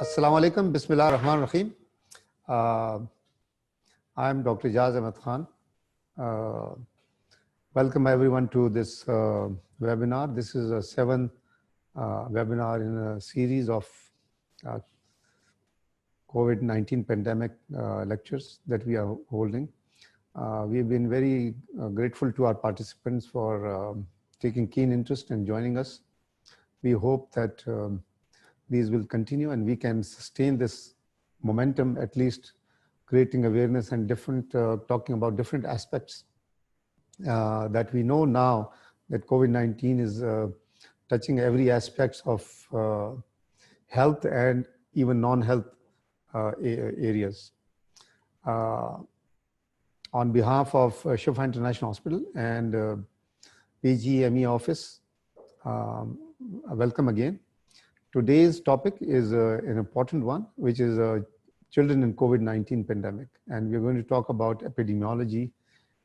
Assalamu alaikum, Bismillah ar-Rahman ar-Rahim. I am Dr. Ijaz Ahmed Khan. Welcome everyone to this webinar. This is a seventh webinar in a series of COVID-19 pandemic lectures that we are holding. We've been very grateful to our participants for taking keen interest and joining us. We hope that these will continue and we can sustain this momentum, at least creating awareness and talking about different aspects that we know now that COVID-19 is touching every aspect of health and even non-health areas. On behalf of Shifa International Hospital and PGME office, welcome again. Today's topic is an important one, which is children in COVID-19 pandemic. And we're going to talk about epidemiology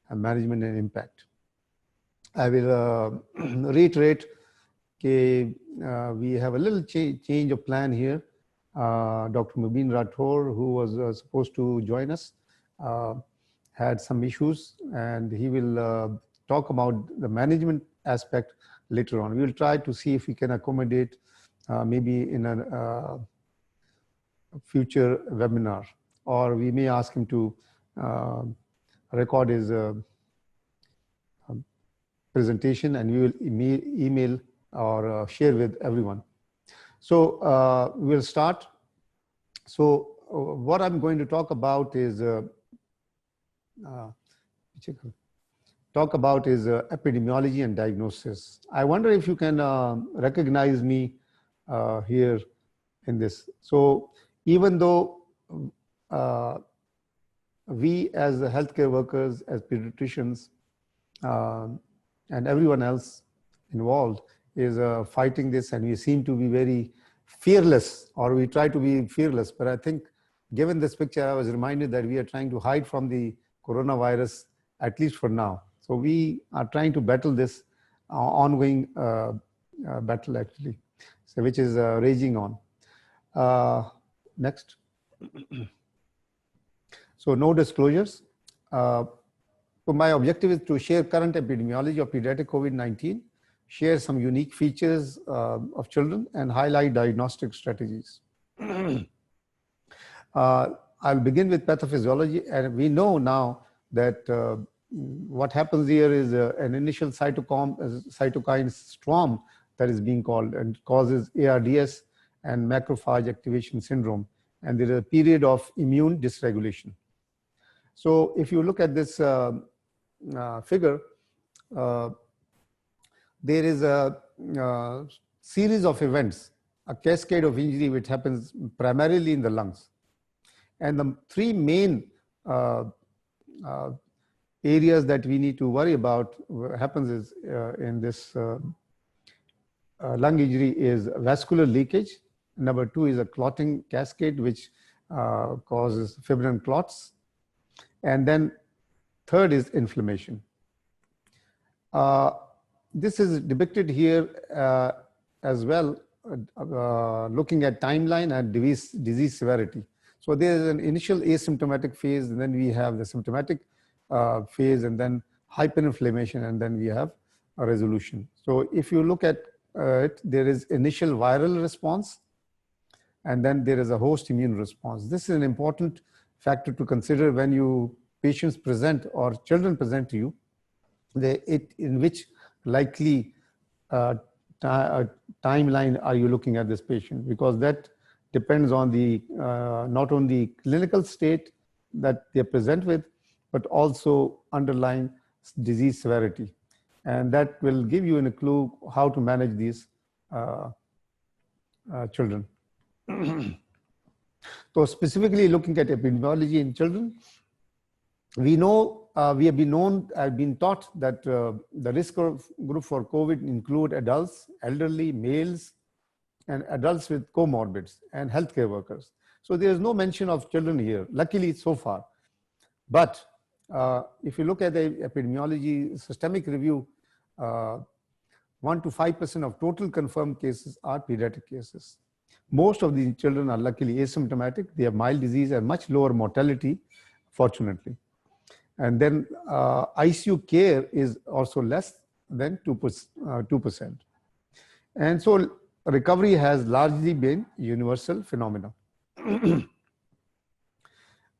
and management and impact. I will reiterate that we have a little change of plan here. Dr. Mubin Rathore, who was supposed to join us, had some issues, and he will talk about the management aspect later on. We will try to see if we can accommodate maybe in a future webinar, or we may ask him to record his presentation and we will email or share with everyone. So we'll start. So what I'm going to talk about is epidemiology and diagnosis. I wonder if you can recognize me here in this. So even though we as the healthcare workers, as pediatricians, and everyone else involved is fighting this, and we seem to be very fearless, or we try to be fearless. But I think given this picture, I was reminded that we are trying to hide from the coronavirus, at least for now. So we are trying to battle this ongoing battle, actually, so which is raging on. Next. So no disclosures. So my objective is to share current epidemiology of pediatric COVID-19, share some unique features of children, and highlight diagnostic strategies. I'll begin with pathophysiology, and we know now that what happens here is an initial cytokine storm that is being called and causes ARDS and macrophage activation syndrome, and there is a period of immune dysregulation. So if you look at this figure, there is a series of events, a cascade of injury which happens primarily in the lungs. And the three main areas that we need to worry about happens is in this lung injury is vascular leakage. Number two is a clotting cascade, which causes fibrin clots. And then third is inflammation. This is depicted here as well, looking at timeline and disease severity. So there is an initial asymptomatic phase, and then we have the symptomatic phase, and then hyperinflammation, and then we have a resolution. So if you look at it, there is initial viral response, and then there is a host immune response. This is an important factor to consider when patients present or children present to you, in which likely timeline are you looking at this patient, because that depends on the not only clinical state that they present with, but also underlying disease severity. And that will give you a clue how to manage these children. So specifically looking at epidemiology in children, we know, we have been taught that the risk group for COVID include adults, elderly, males, and adults with comorbids, and healthcare workers. So there is no mention of children here, luckily so far. But if you look at the epidemiology systemic review, 1 to 5% of total confirmed cases are pediatric cases. Most of these children are luckily asymptomatic. They have mild disease and much lower mortality, fortunately. And then ICU care is also less than 2%. And so recovery has largely been universal phenomena.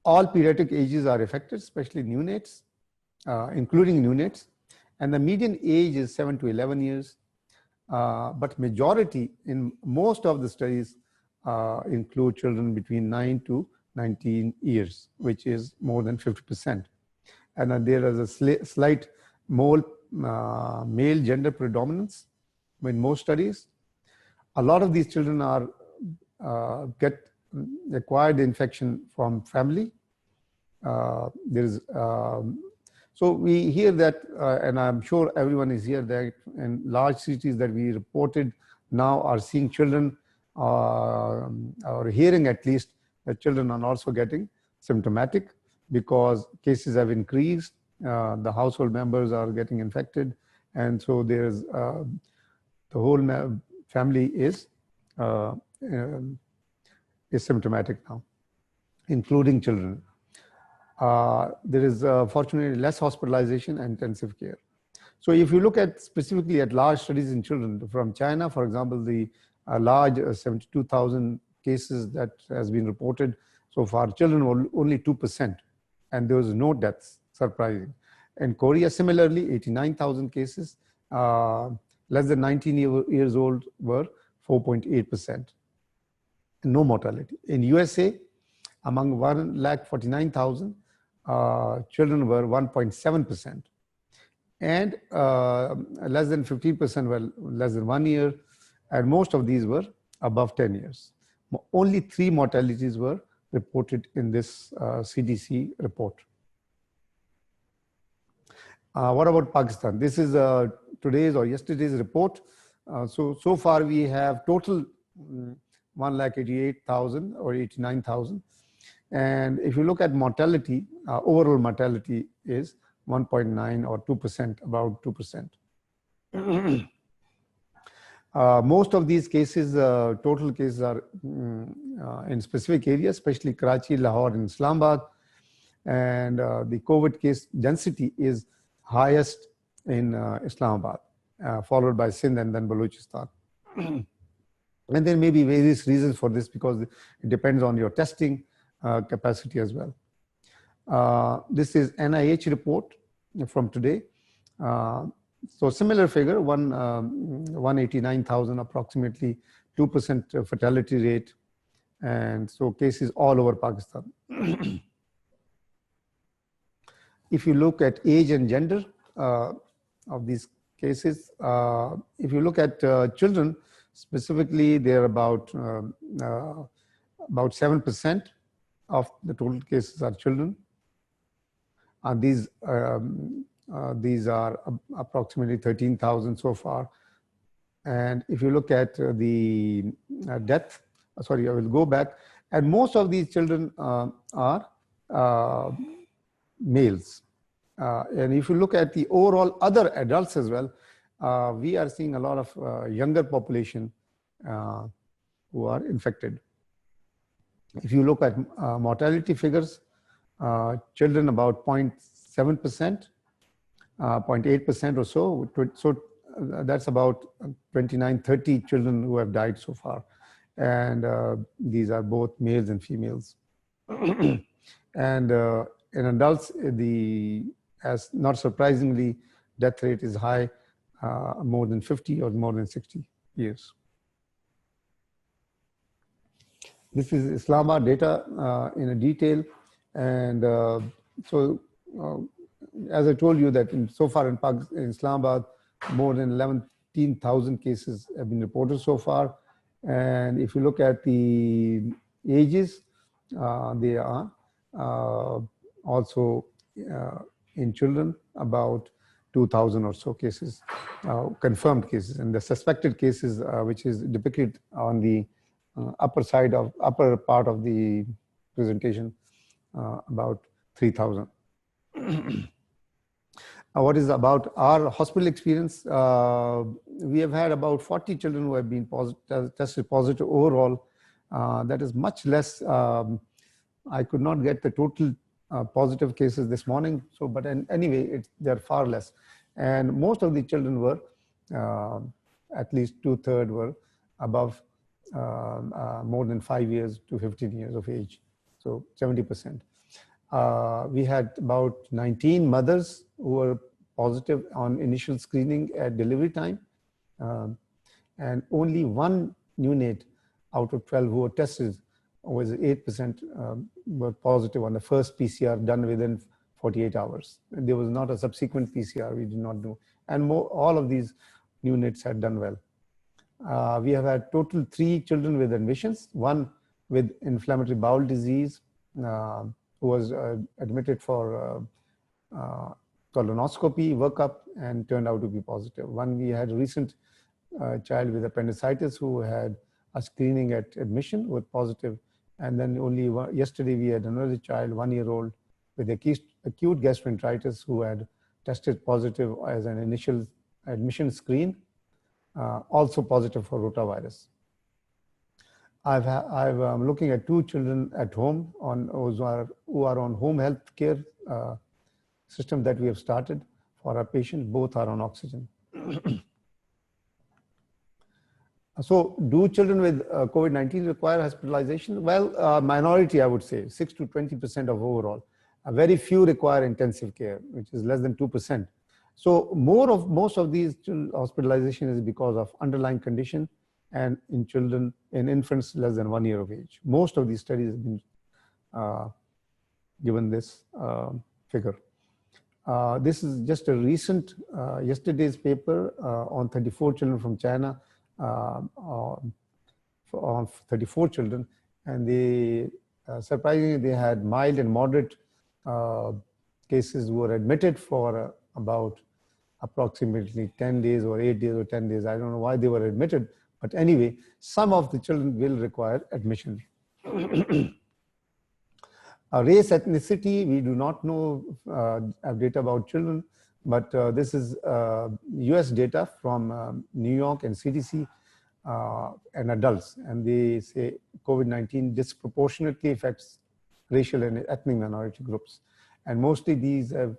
All pediatric ages are affected, especially neonates, including neonates. And the median age is 7 to 11 years. But majority in most of the studies include children between 9 to 19 years, which is more than 50%. And there is a slight male gender predominance in most studies. A lot of these children are get acquired infection from family. So we hear that, and I'm sure everyone is here, that in large cities that we reported now are seeing children, or hearing at least, that children are also getting symptomatic because cases have increased, the household members are getting infected, and so there's the whole family is symptomatic now, including children. There is fortunately less hospitalization and intensive care. So if you look at specifically at large studies in children from China, for example, the large 72,000 cases that has been reported so far, children were only 2%, and there was no deaths, surprising. In Korea, similarly, 89,000 cases, less than 19 years old were 4.8%. No mortality. In USA, among 149,000, children were 1.7%, and less than 15% were less than 1 year, and most of these were above 10 years. Only 3 mortalities were reported in this CDC report. What about Pakistan? This is today's or yesterday's report. So far we have total 1,88,000 or 89,000. And if you look at mortality, overall mortality is 1.9 or 2%, about 2%. Most of these cases, total cases are in specific areas, especially Karachi, Lahore, and Islamabad. And the COVID case density is highest in Islamabad, followed by Sindh and then Balochistan. And there may be various reasons for this because it depends on your testing capacity as well. This is NIH report from today. So similar figure, 189,000 approximately, 2% fatality rate, and so cases all over Pakistan. If you look at age and gender of these cases, if you look at children, specifically, they're about 7% of the total cases are children. And these are approximately 13,000 so far. And if you look at the death, sorry, I will go back. And most of these children are males. And if you look at the overall other adults as well, we are seeing a lot of younger population who are infected. If you look at mortality figures, children about 0.7%, 0.8% or so. So that's about 29, 30 children who have died so far. And these are both males and females. And in adults, as not surprisingly, death rate is high, more than 50 or more than 60 years. This is Islamabad data in a detail. And as I told you that so far in Islamabad, more than 11,000 cases have been reported so far. And if you look at the ages, they are also in children, about 2,000 or so cases, confirmed cases. And the suspected cases, which is depicted on the upper part of the presentation, about 3,000. What is about our hospital experience? We have had about 40 children who have been tested positive overall. That is much less. I could not get the total positive cases this morning. So, but anyway, they're far less. And most of the children were, at least 2/3 were above more than 5 years to 15 years of age. So 70%. We had about 19 mothers who were positive on initial screening at delivery time. And only one neonate out of 12 who were tested was 8% were positive on the first PCR done within 48 hours. There was not a subsequent PCR, we did not know. And all of these neonates had done well. We have had total 3 children with admissions, one with inflammatory bowel disease, who was admitted for colonoscopy workup and turned out to be positive. One, we had a recent child with appendicitis who had a screening at admission with positive. And then yesterday we had another child, 1-year-old, with acute gastroenteritis who had tested positive as an initial admission screen, also positive for rotavirus. I'm looking at 2 children at home who are on home health care system that we have started for our patients. Both are on oxygen. So do children with COVID-19 require hospitalization? Well, minority, I would say, 6 to 20% of overall. Very few require intensive care, which is less than 2%. So most of these hospitalization is because of underlying condition, and in infants less than 1 year of age. Most of these studies have been given this figure. This is just a recent, yesterday's paper on 34 children from China, on 34 children, and they, surprisingly, they had mild and moderate cases who were admitted for about approximately 10 days or 8 days or 10 days. I don't know why they were admitted, but anyway, some of the children will require admission. Race, ethnicity, we do not know data about children, but this is US data from New York and CDC and adults. And they say COVID-19 disproportionately affects racial and ethnic minority groups. And mostly these have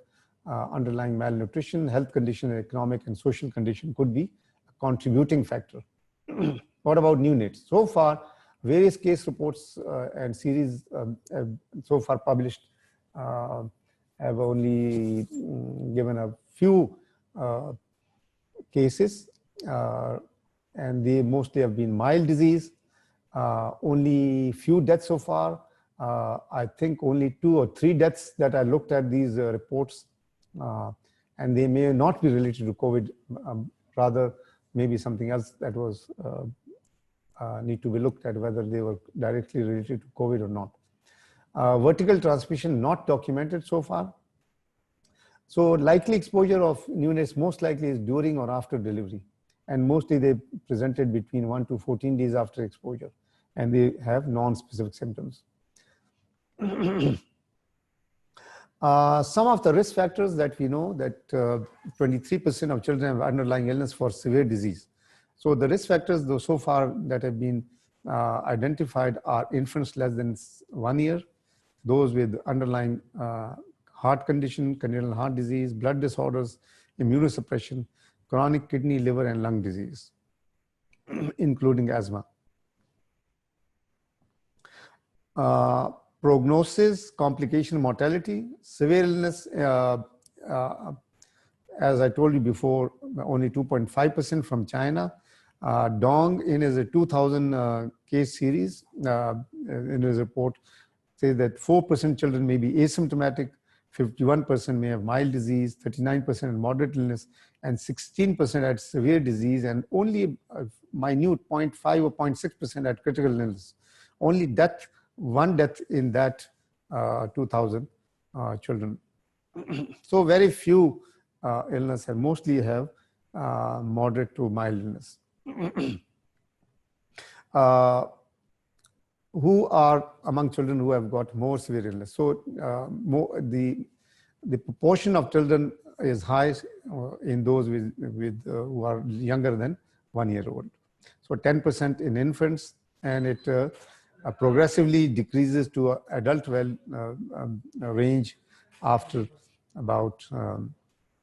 underlying malnutrition, health condition, economic and social condition could be a contributing factor. What about neonates? So far, various case reports and series have so far published have only given a few cases, and they mostly have been mild disease. Only few deaths so far. I think only 2 or 3 deaths that I looked at these reports, and they may not be related to COVID, rather maybe something else that was need to be looked at, whether they were directly related to COVID or not. Vertical transmission not documented so far. So likely exposure of neonates most likely is during or after delivery. And mostly they presented between 1 to 14 days after exposure, and they have non-specific symptoms. Some of the risk factors that we know, that 23% of children have underlying illness for severe disease. So the risk factors, though, so far that have been identified are infants less than 1 year, those with underlying heart condition, congenital heart disease, blood disorders, immunosuppression, chronic kidney, liver, and lung disease, including asthma. Prognosis, complication, mortality, severe illness, as I told you before, only 2.5% from China. Dong, in his 2000 case series, in his report, says that 4% children may be asymptomatic, 51% may have mild disease, 39% moderate illness, and 16% had severe disease, and only a minute 0.5 or 0.6% had critical illness. Only death, 1 death in that 2000 children. So very few illness, and mostly have moderate to mild illness. Who are among children who have got more severe illness? So the proportion of children is high in those who are younger than 1 year old. So 10% in infants, and it progressively decreases to adult range after about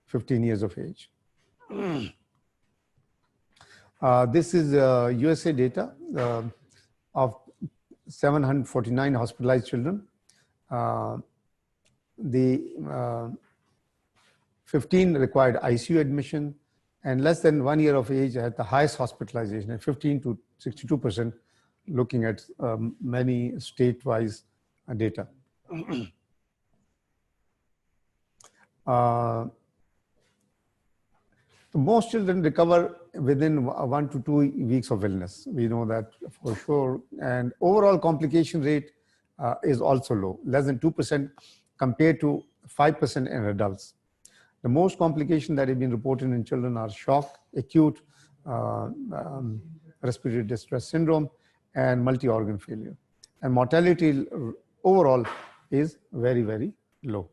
15 years of age. This is USA data of 749 hospitalized children. The 15 required ICU admission, and less than 1 year of age had the highest hospitalization at 15 to 62%, looking at many state-wise data. Most children recover within 1 to 2 weeks of illness. We know that for sure. And overall complication rate is also low, less than 2% compared to 5% in adults. The most complications that have been reported in children are shock, acute respiratory distress syndrome, and multi-organ failure. And mortality overall is very, very low.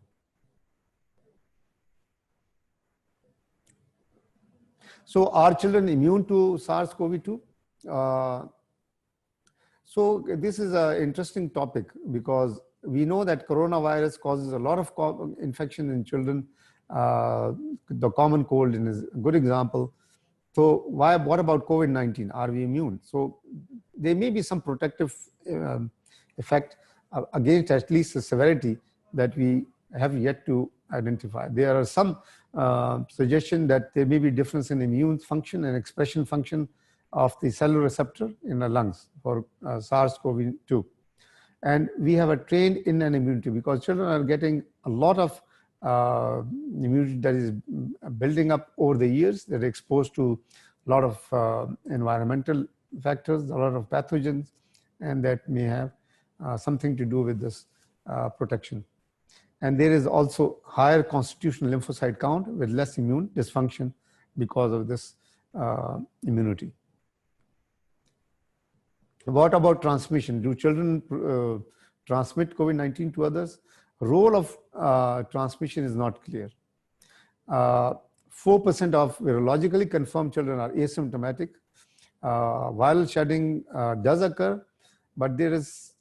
So are children immune to SARS-CoV-2? So this is an interesting topic because we know that coronavirus causes a lot of infection in children. The common cold is a good example. So what about COVID-19? Are we immune? So there may be some protective effect against at least the severity that we have yet to identify. There are some suggestions that there may be difference in immune function and expression function of the cellular receptor in the lungs for SARS-CoV-2. And we have a trained innate immunity because children are getting a lot of immunity that is building up over the years. They're exposed to a lot of environmental factors, a lot of pathogens, and that may have something to do with this protection. And there is also higher constitutional lymphocyte count with less immune dysfunction because of this immunity. What about transmission? Do children transmit COVID-19 to others? Role of transmission is not clear. 4% of virologically confirmed children are asymptomatic. Viral shedding does occur, but there is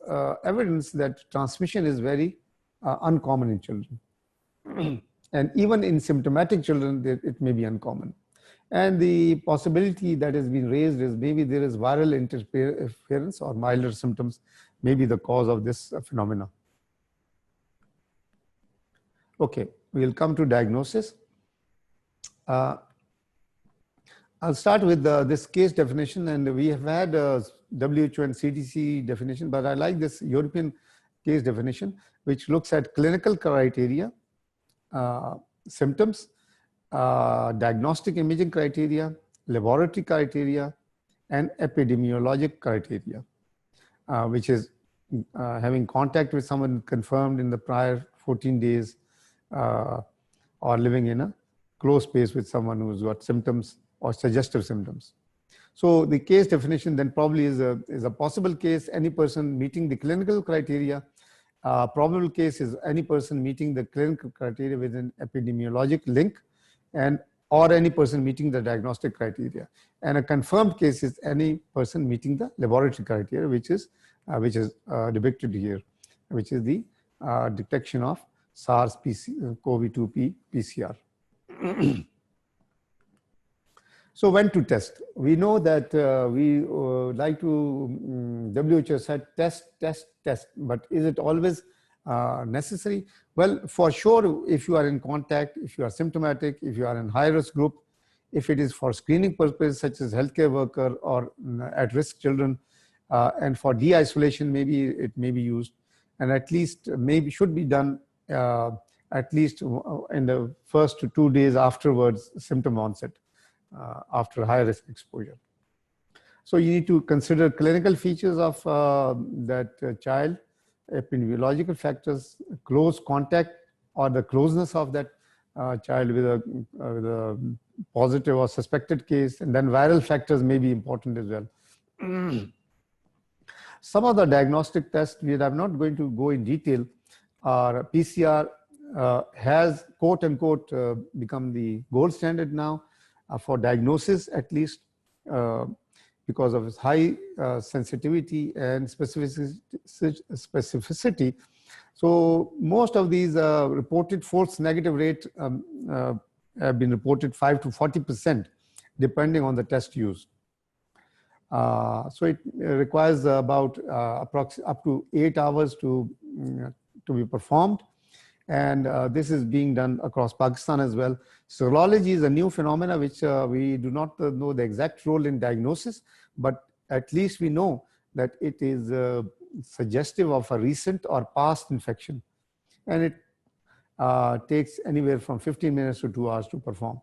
evidence that transmission is very uncommon in children. And even in symptomatic children, it may be uncommon. And the possibility that has been raised is maybe there is viral interference or milder symptoms may be the cause of this phenomena. Okay, we'll come to diagnosis. I'll start with this case definition, and we have had WHO and CDC definition, but I like this European case definition, which looks at clinical criteria, symptoms, diagnostic imaging criteria, laboratory criteria, and epidemiologic criteria, which is having contact with someone confirmed in the prior 14 days or living in a close space with someone who's got symptoms or suggestive symptoms. So the case definition then probably is a possible case, any person meeting the clinical criteria. Probable case is any person meeting the clinical criteria with an epidemiologic link, and or any person meeting the diagnostic criteria. And a confirmed case is any person meeting the laboratory criteria, which is depicted here, which is the detection of SARS-CoV-2 PCR. So when to test? We know that we like to, WHO said test, but is it always necessary? Well, for sure, if you are in contact, if you are symptomatic, if you are in high-risk group, if it is for screening purposes such as healthcare worker or at-risk children, and for de-isolation, maybe it may be used, and at least maybe should be done at least in the first 2 days afterwards, symptom onset, after high-risk exposure. So you need to consider clinical features of that child, epidemiological factors, close contact or the closeness of that child with a positive or suspected case, and then viral factors may be important as well. Some of the diagnostic tests, we are not going to go in detail, are PCR has quote unquote become the gold standard now for diagnosis, at least because of its high sensitivity and specificity. So most of these reported false negative rate have been reported 5 to 40%, depending on the test used. So it requires about approximately up to 8 hours to be performed. And this is being done across Pakistan as well. Serology is a new phenomena which we do not know the exact role in diagnosis, but at least we know that it is suggestive of a recent or past infection. And it takes anywhere from 15 minutes to 2 hours to perform.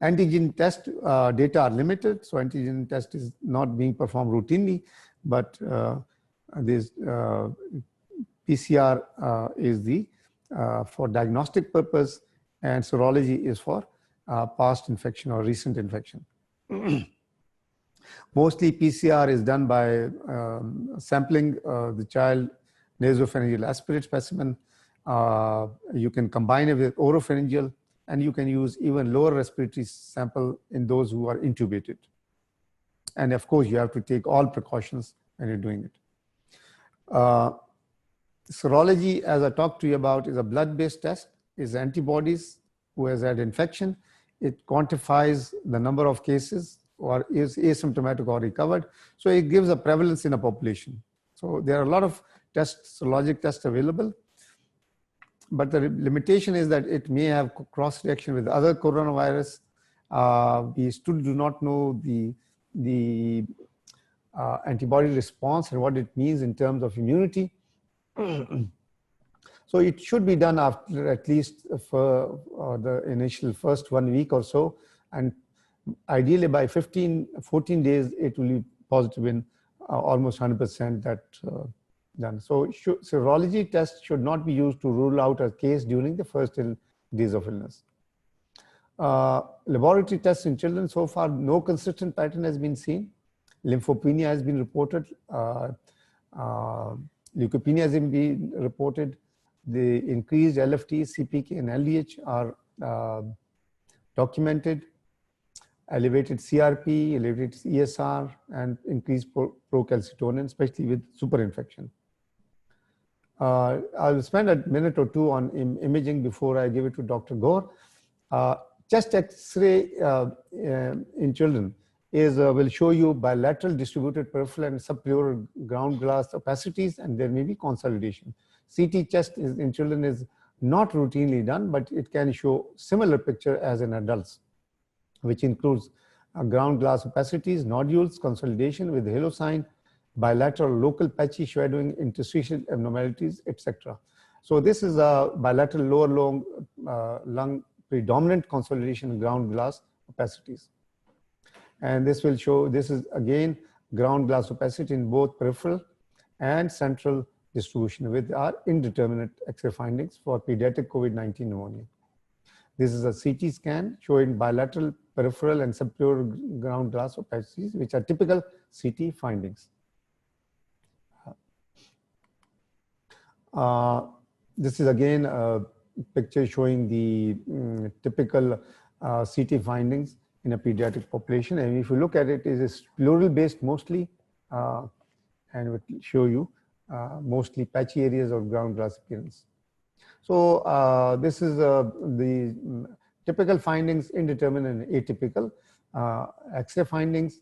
Antigen test data are limited, so antigen test is not being performed routinely, but this PCR is the for diagnostic purpose, and serology is for past infection or recent infection. Mostly PCR is done by sampling the child nasopharyngeal aspirate specimen. You can combine it with oropharyngeal, and you can use even lower respiratory sample in those who are intubated. And of course, you have to take all precautions when you're doing it. Serology, as I talked to you about, is a blood-based test. Is antibodies who has had infection. It quantifies the number of cases or is asymptomatic or recovered. So it gives a prevalence in a population. So there are a lot of tests, serologic tests available. But the limitation is that it may have cross-reaction with other coronavirus. We still do not know the antibody response and what it means in terms of immunity. So it should be done after at least for the initial first 1 week or so. And ideally by 14 days, it will be positive in almost 100% that done. So serology tests should not be used to rule out a case during the first days of illness. Laboratory tests in children, so far no consistent pattern has been seen. Lymphopenia has been reported. Leukopenia has been reported. The increased LFT, CPK, and LDH are documented. Elevated CRP, elevated ESR, and increased procalcitonin, especially with superinfection. I'll spend a minute or two on imaging before I give it to Dr. Gore. Chest X-ray in children will show you bilateral distributed peripheral and subpleural ground glass opacities, and there may be consolidation. CT chest in children is not routinely done, but it can show similar picture as in adults, which includes ground glass opacities, nodules, consolidation with halo sign, bilateral local patchy shadowing, interstitial abnormalities, etc. So this is a bilateral lower lung predominant consolidation ground glass opacities. And this will show, this is again ground glass opacity in both peripheral and central distribution with our indeterminate X-ray findings for pediatric COVID-19 pneumonia. This is a CT scan showing bilateral peripheral and subpleural ground glass opacities, which are typical CT findings. This is again a picture showing the typical CT findings in a pediatric population. And if you look at it, it is pleural based mostly, and it will show you mostly patchy areas of ground glass appearance. So this is the typical findings, indeterminate and atypical X-ray findings.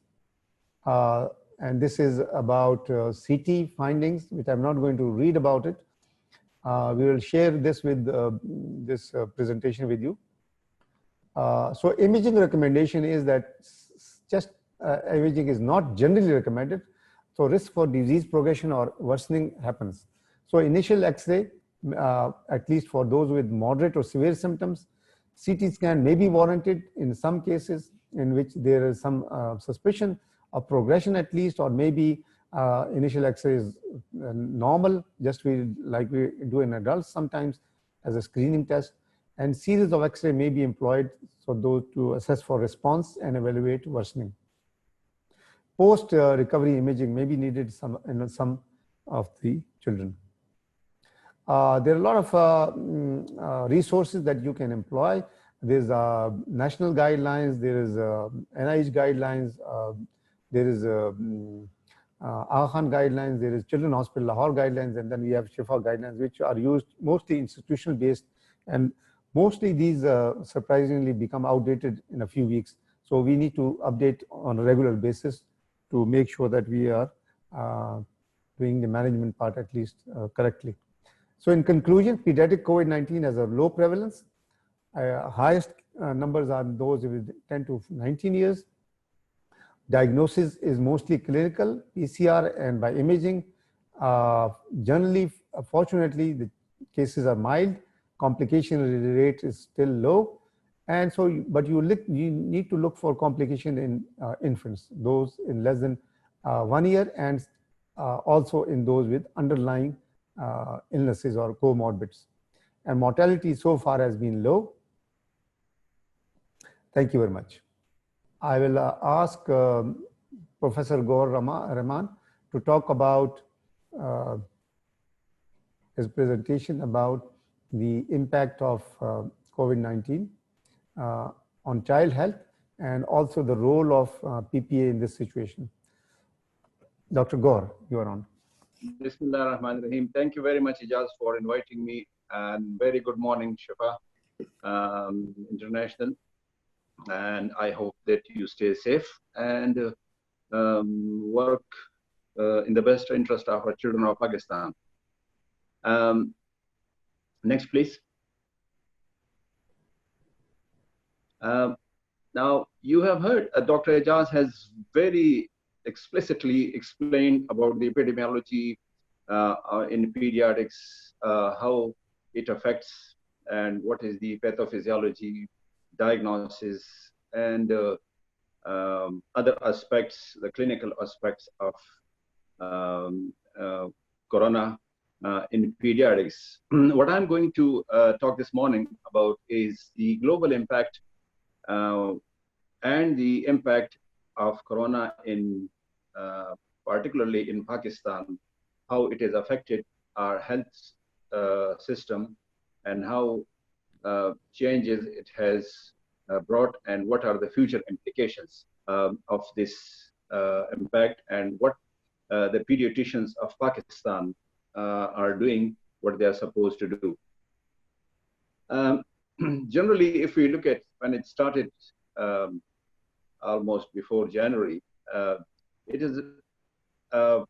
And this is about CT findings, which I'm not going to read about it. We will share this with this presentation with you. So imaging recommendation is that just imaging is not generally recommended. So risk for disease progression or worsening happens. So initial X-ray, at least for those with moderate or severe symptoms, CT scan may be warranted in some cases in which there is some suspicion of progression at least, or maybe initial X-ray is normal, just like we do in adults sometimes as a screening test, and series of X-ray may be employed for those to assess for response and evaluate worsening. Post recovery imaging may be needed in some of the children. There are a lot of resources that you can employ. There's national guidelines, there is NIH guidelines, there is Aga Khan guidelines, there is Children's Hospital Lahore guidelines, and then we have Shifa guidelines, which are used mostly institutional based, and mostly these surprisingly become outdated in a few weeks. So we need to update on a regular basis to make sure that we are doing the management part at least correctly. So in conclusion, pediatric COVID-19 has a low prevalence. Highest numbers are those with 10 to 19 years. Diagnosis is mostly clinical, PCR and by imaging. Generally, fortunately, the cases are mild. Complication rate is still low. And so, but you need to look for complication in infants, those in less than 1 year, and also in those with underlying illnesses or comorbids. And mortality so far has been low. Thank you very much. I will ask Professor Gaur Rahman to talk about his presentation about the impact of COVID-19 on child health and also the role of PPA in this situation. Dr. Gaur, you are on. Bismillah ar-Rahman ar-Rahim. Thank you very much, Ijaz, for inviting me, and very good morning, Shifa International. And I hope that you stay safe and work in the best interest of our children of Pakistan. Next, please. Now, you have heard Dr. Ijaz has very explicitly explained about the epidemiology in pediatrics, how it affects and what is the pathophysiology, diagnosis, and other aspects, the clinical aspects of corona in pediatrics. What I'm going to talk this morning about is the global impact and the impact of corona in particularly in Pakistan, how it has affected our health system and how changes it has brought, and what are the future implications of this impact, and what the pediatricians of Pakistan are doing what they are supposed to do. Generally, if we look at when it started almost before January, it is a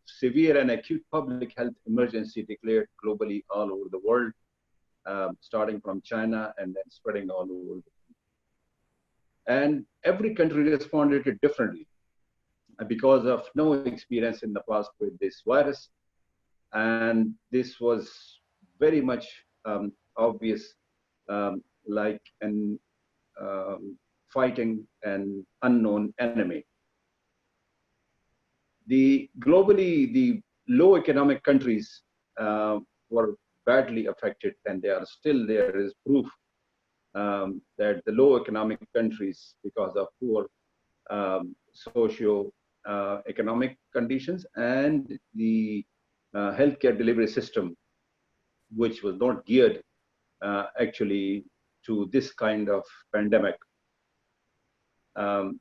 severe and acute public health emergency declared globally all over the world, starting from China and then spreading all over the world. And every country responded differently because of no experience in the past with this virus. And this was very much obvious, like an fighting an unknown enemy. Globally, the low economic countries were badly affected, and they are still there is proof that the low economic countries, because of poor socio-economic conditions and the healthcare delivery system, which was not geared actually to this kind of pandemic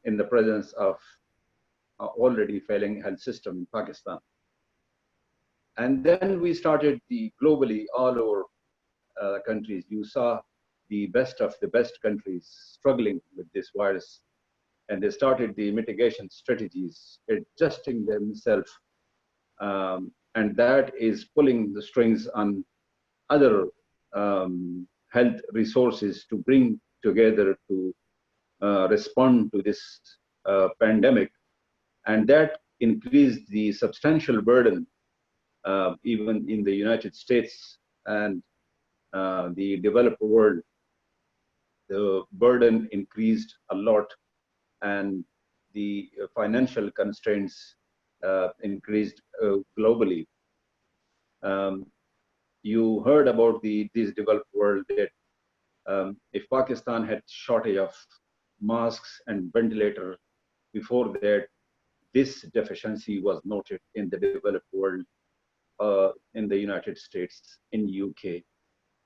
in the presence of already failing health system in Pakistan. And then we started globally all over countries. You saw the best of the best countries struggling with this virus, and they started the mitigation strategies, adjusting themselves, and that is pulling the strings on other health resources to bring together to respond to this pandemic. And that increased the substantial burden, even in the United States and the developed world. The burden increased a lot, and the financial constraints increased globally. You heard about this developed world that if Pakistan had shortage of masks and ventilator before that, this deficiency was noted in the developed world. in the United States, in UK,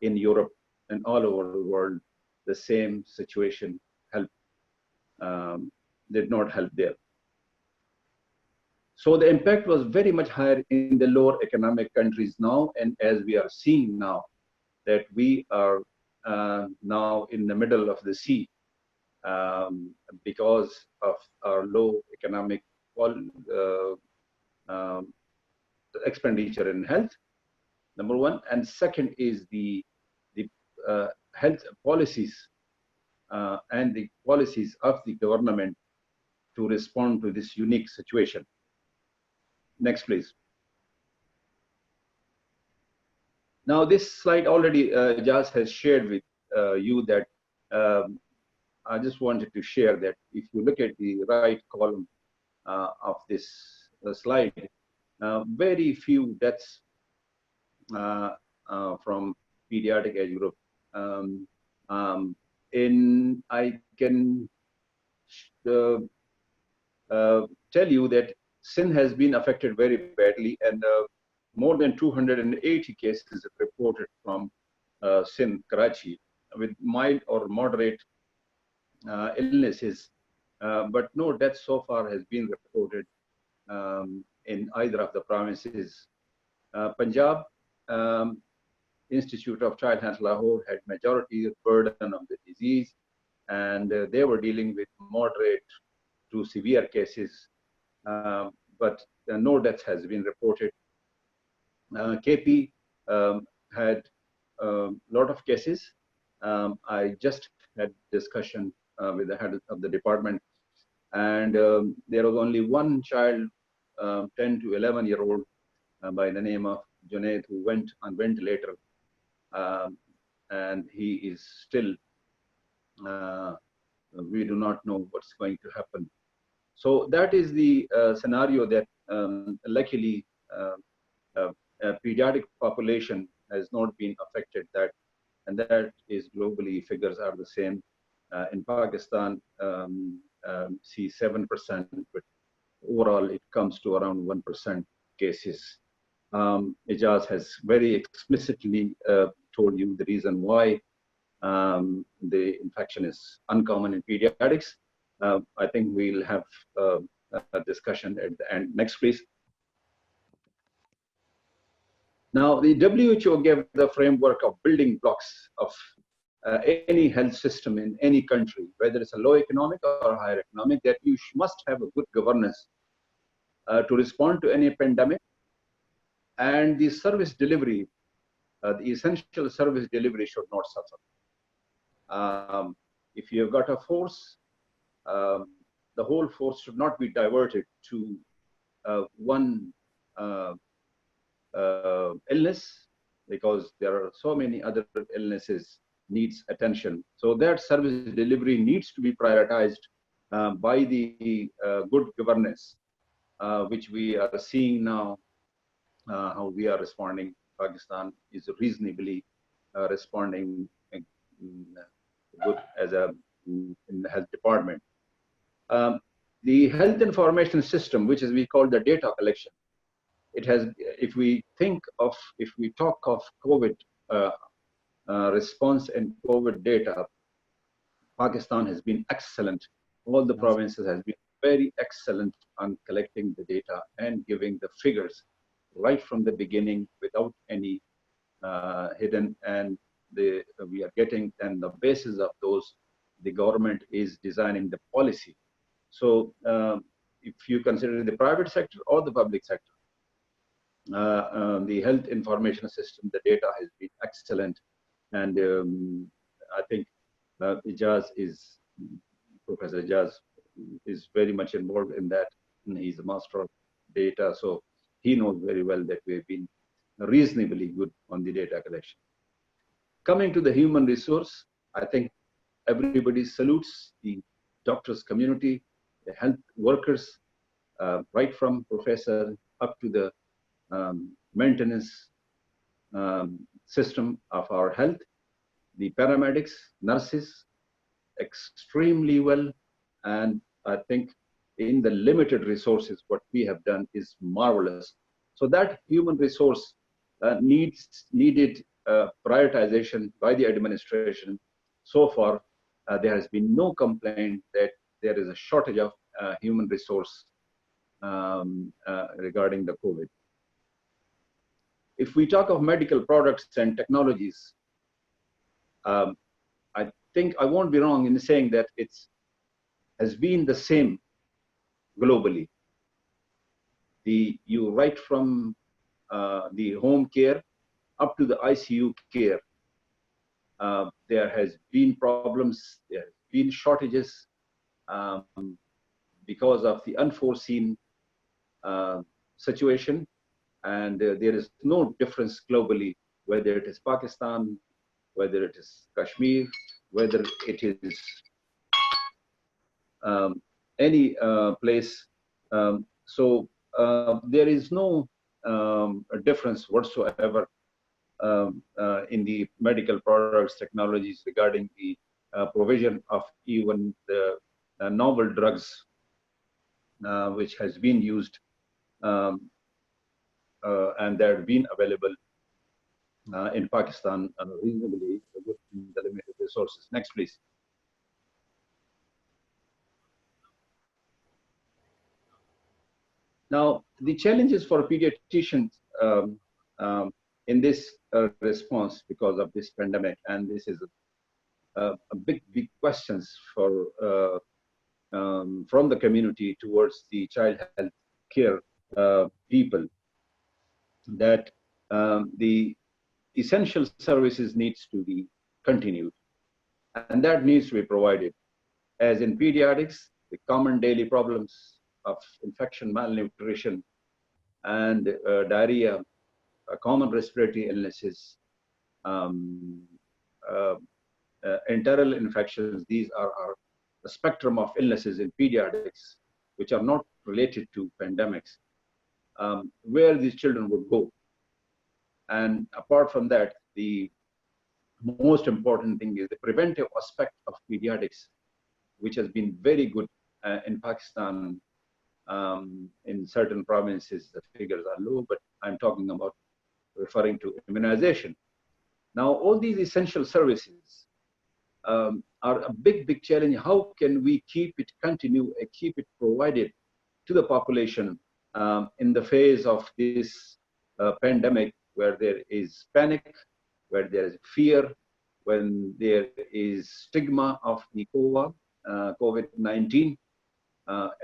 in Europe, and all over the world, the same situation did not help there. So the impact was very much higher in the lower economic countries now, and as we are seeing now that we are now in the middle of the sea because of our low economic expenditure in health, number one, and second is the health policies and the policies of the government to respond to this unique situation. Next, please. Now, this slide already Ijaz has shared with you that I just wanted to share that if you look at the right column of this slide, very few deaths from pediatric age group. I can tell you that Sindh has been affected very badly, and more than 280 cases reported from Sindh, Karachi, with mild or moderate illnesses, but no death so far has been reported in either of the provinces. Punjab Institute of Child Health Lahore had majority burden of the disease, and they were dealing with moderate to severe cases, but no death has been reported. KP had a lot of cases. I just had discussion with the head of the department, and there was only one child, 10 to 11-year-old, by the name of Junaid, who went on ventilator, and he is still, we do not know what's going to happen. So that is the scenario that luckily pediatric population has not been affected, and that is globally figures are the same. In Pakistan, see 7%, but overall it comes to around 1% cases. Ijaz has very explicitly told you the reason why the infection is uncommon in pediatrics. I think we'll have a discussion at the end. Next, please. Now, the WHO gave the framework of building blocks of any health system in any country, whether it's a low economic or higher economic, that you must have a good governance to respond to any pandemic. And the service delivery, the essential service delivery should not suffer. If you've got a force, the whole force should not be diverted to one illness, because there are so many other illnesses needs attention. So that service delivery needs to be prioritized by the good governance, which we are seeing now, how we are responding. Pakistan is reasonably responding good as in the health department. The health information system, which is we call the data collection, it has, if we talk of COVID response and COVID data, Pakistan has been excellent. All the provinces has been very excellent on collecting the data and giving the figures right from the beginning without any hidden, and we are getting, and the basis of those, the government is designing the policy. So if you consider the private sector or the public sector, the health information system, the data has been excellent, and I think Professor Ijaz is very much involved in that. He's a master of data, so he knows very well that we've been reasonably good on the data collection. Coming to the human resource, I think everybody salutes the doctors community, the health workers, right from professor up to the maintenance system of our health, the paramedics, nurses, extremely well. And I think in the limited resources, what we have done is marvelous. So that human resource needed prioritization by the administration. So far, there has been no complaint that there is a shortage of human resource regarding the COVID. If we talk of medical products and technologies, I think I won't be wrong in saying that it's has been the same globally. You right from the home care up to the ICU care, there has been problems, there have been shortages because of the unforeseen situation, and there is no difference globally, whether it is Pakistan, whether it is Kashmir, whether it is any place. So there is no difference whatsoever in the medical products, technologies regarding the provision of even the novel drugs which has been used and that have been available in Pakistan reasonably with the limited resources. Next, please. Now, the challenges for pediatricians in this response because of this pandemic, and this is a big questions for from the community towards the child health care people, that the essential services needs to be continued, and that needs to be provided. As in pediatrics, the common daily problems of infection, malnutrition, and diarrhea, common respiratory illnesses, enteral infections, these are a spectrum of illnesses in pediatrics which are not related to pandemics, where these children would go. And apart from that, the most important thing is the preventive aspect of pediatrics, which has been very good in Pakistan. In certain provinces, the figures are low, but I'm talking about referring to immunization. Now, all these essential services are a big challenge. How can we keep it continue and keep it provided to the population in the phase of this pandemic, where there is panic, where there is fear, when there is stigma of the COVID-19,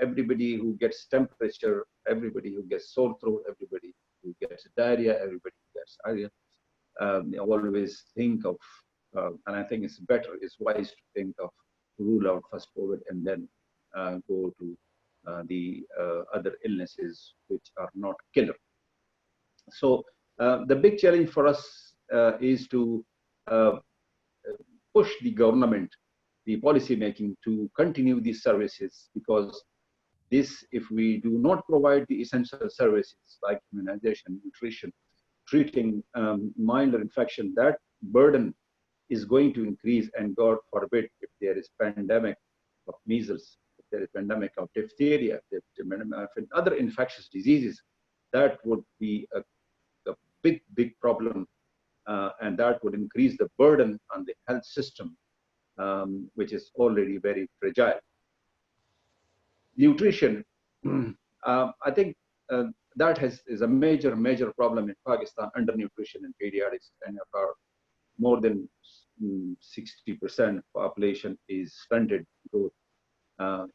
everybody who gets temperature, everybody who gets sore throat, everybody who gets diarrhea, everybody who gets diarrhea, they always think of, and I think it's wise to think of rule out first COVID and then go to the other illnesses which are not killer. So the big challenge for us is to push the government, the policy making, to continue these services, because this, if we do not provide the essential services like immunization, nutrition, treating milder infection, that burden is going to increase. And God forbid, if there is pandemic of measles, if there is pandemic of diphtheria, if there is other infectious diseases, that would be a big problem, and that would increase the burden on the health system, which is already very fragile. Nutrition, I think that is a major problem in Pakistan. Undernutrition in pediatrics, and about more than 60% population is stunted growth.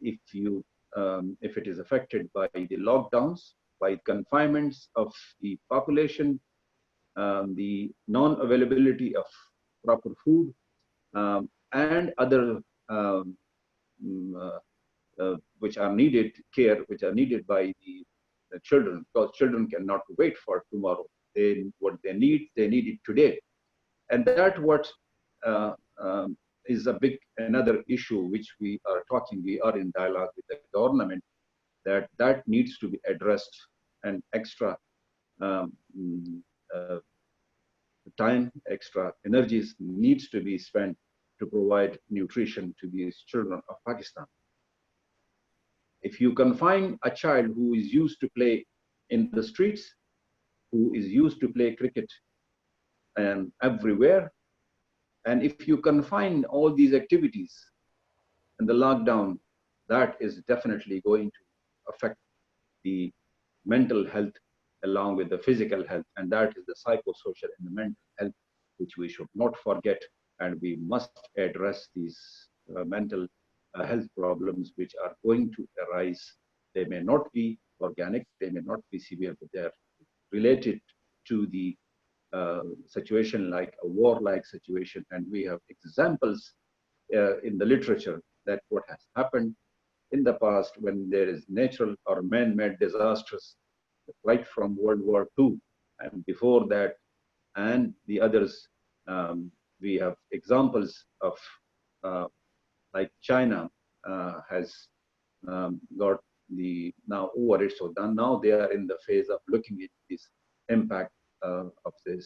If it is affected by the lockdowns, by confinements of the population, the non-availability of proper food, and other which are needed which are needed by the children, because children cannot wait for tomorrow. What they need it today, and that what is another issue which we are in dialogue with the government, that needs to be addressed, and extra time, extra energies needs to be spent to provide nutrition to these children of Pakistan. If you confine a child who is used to play in the streets, who is used to play cricket everywhere. And if you confine all these activities in the lockdown, that is definitely going to affect the mental health along with the physical health. And that is the psychosocial and the mental health, which we should not forget. And we must address these mental health problems which are going to arise. They may not be organic, they may not be severe, but they're related to the situation like a war-like situation. And we have examples in the literature that what has happened in the past when there is natural or man-made disasters, right from World War II and before that, and the others. We have examples of like China has got the now over it. So now they are in the phase of looking at this impact of the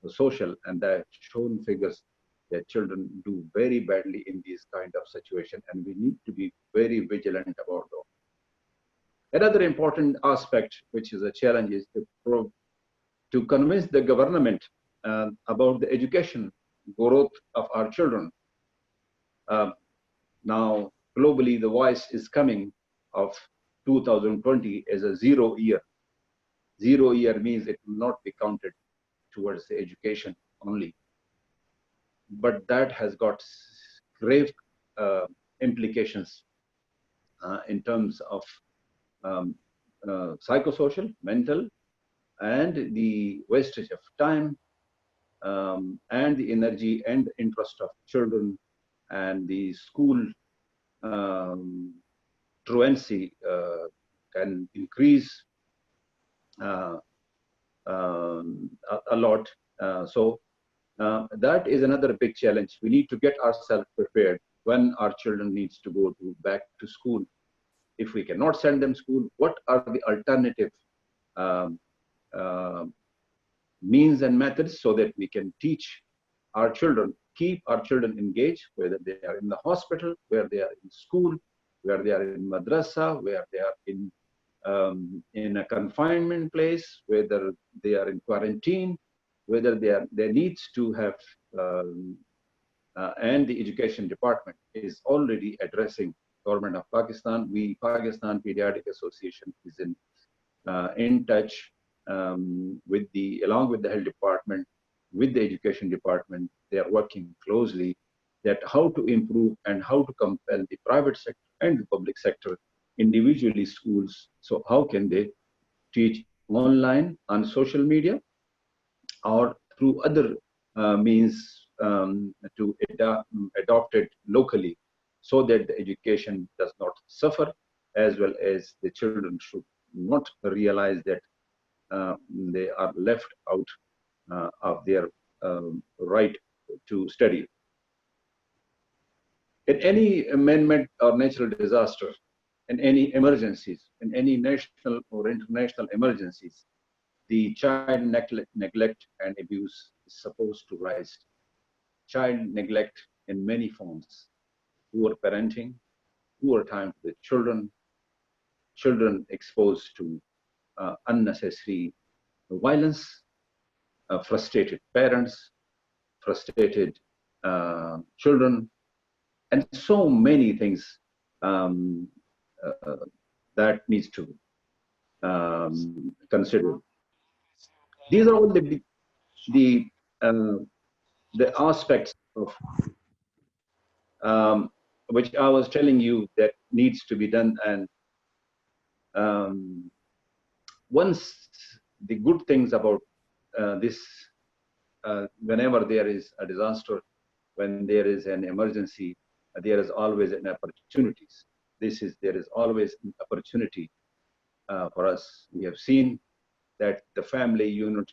social, and that shown figures that children do very badly in these kind of situation, and we need to be very vigilant about them. Another important aspect, which is a challenge, is to convince the government about the education growth of our children. Now, globally, the voice is coming of 2020 as a 0 year. 0 year means it will not be counted towards the education only. But that has got grave implications in terms of psychosocial, mental, and the wastage of time, and the energy and the interest of children, and the school truancy can increase a lot. So that is another big challenge. We need to get ourselves prepared when our children needs to go back to school. If we cannot send them school, what are the alternative means and methods so that we can teach our children, keep our children engaged, whether they are in the hospital, where they are in school, where they are in madrasa, where they are in a confinement place, whether they are in quarantine, whether they needs to have, and the education department is already addressing government of Pakistan. Pakistan Pediatric Association is in touch along with the health department, with the education department. They are working closely that how to improve and how to compel the private sector and the public sector, individually schools. So how can they teach online, on social media, or through other means to adopt it locally, so that the education does not suffer, as well as the children should not realize that they are left out of their right to study. In any man-made or natural disaster, in any emergencies, in any national or international emergencies, the child neglect and abuse is supposed to rise. Child neglect in many forms: poor parenting, poor time with children, children exposed to unnecessary violence, frustrated parents, frustrated children, and so many things that needs to consider. These are all the aspects of which I was telling you that needs to be done. And once the good things about this, whenever there is a disaster, when there is an emergency, there is always an opportunities. There is always an opportunity for us. We have seen that the family unit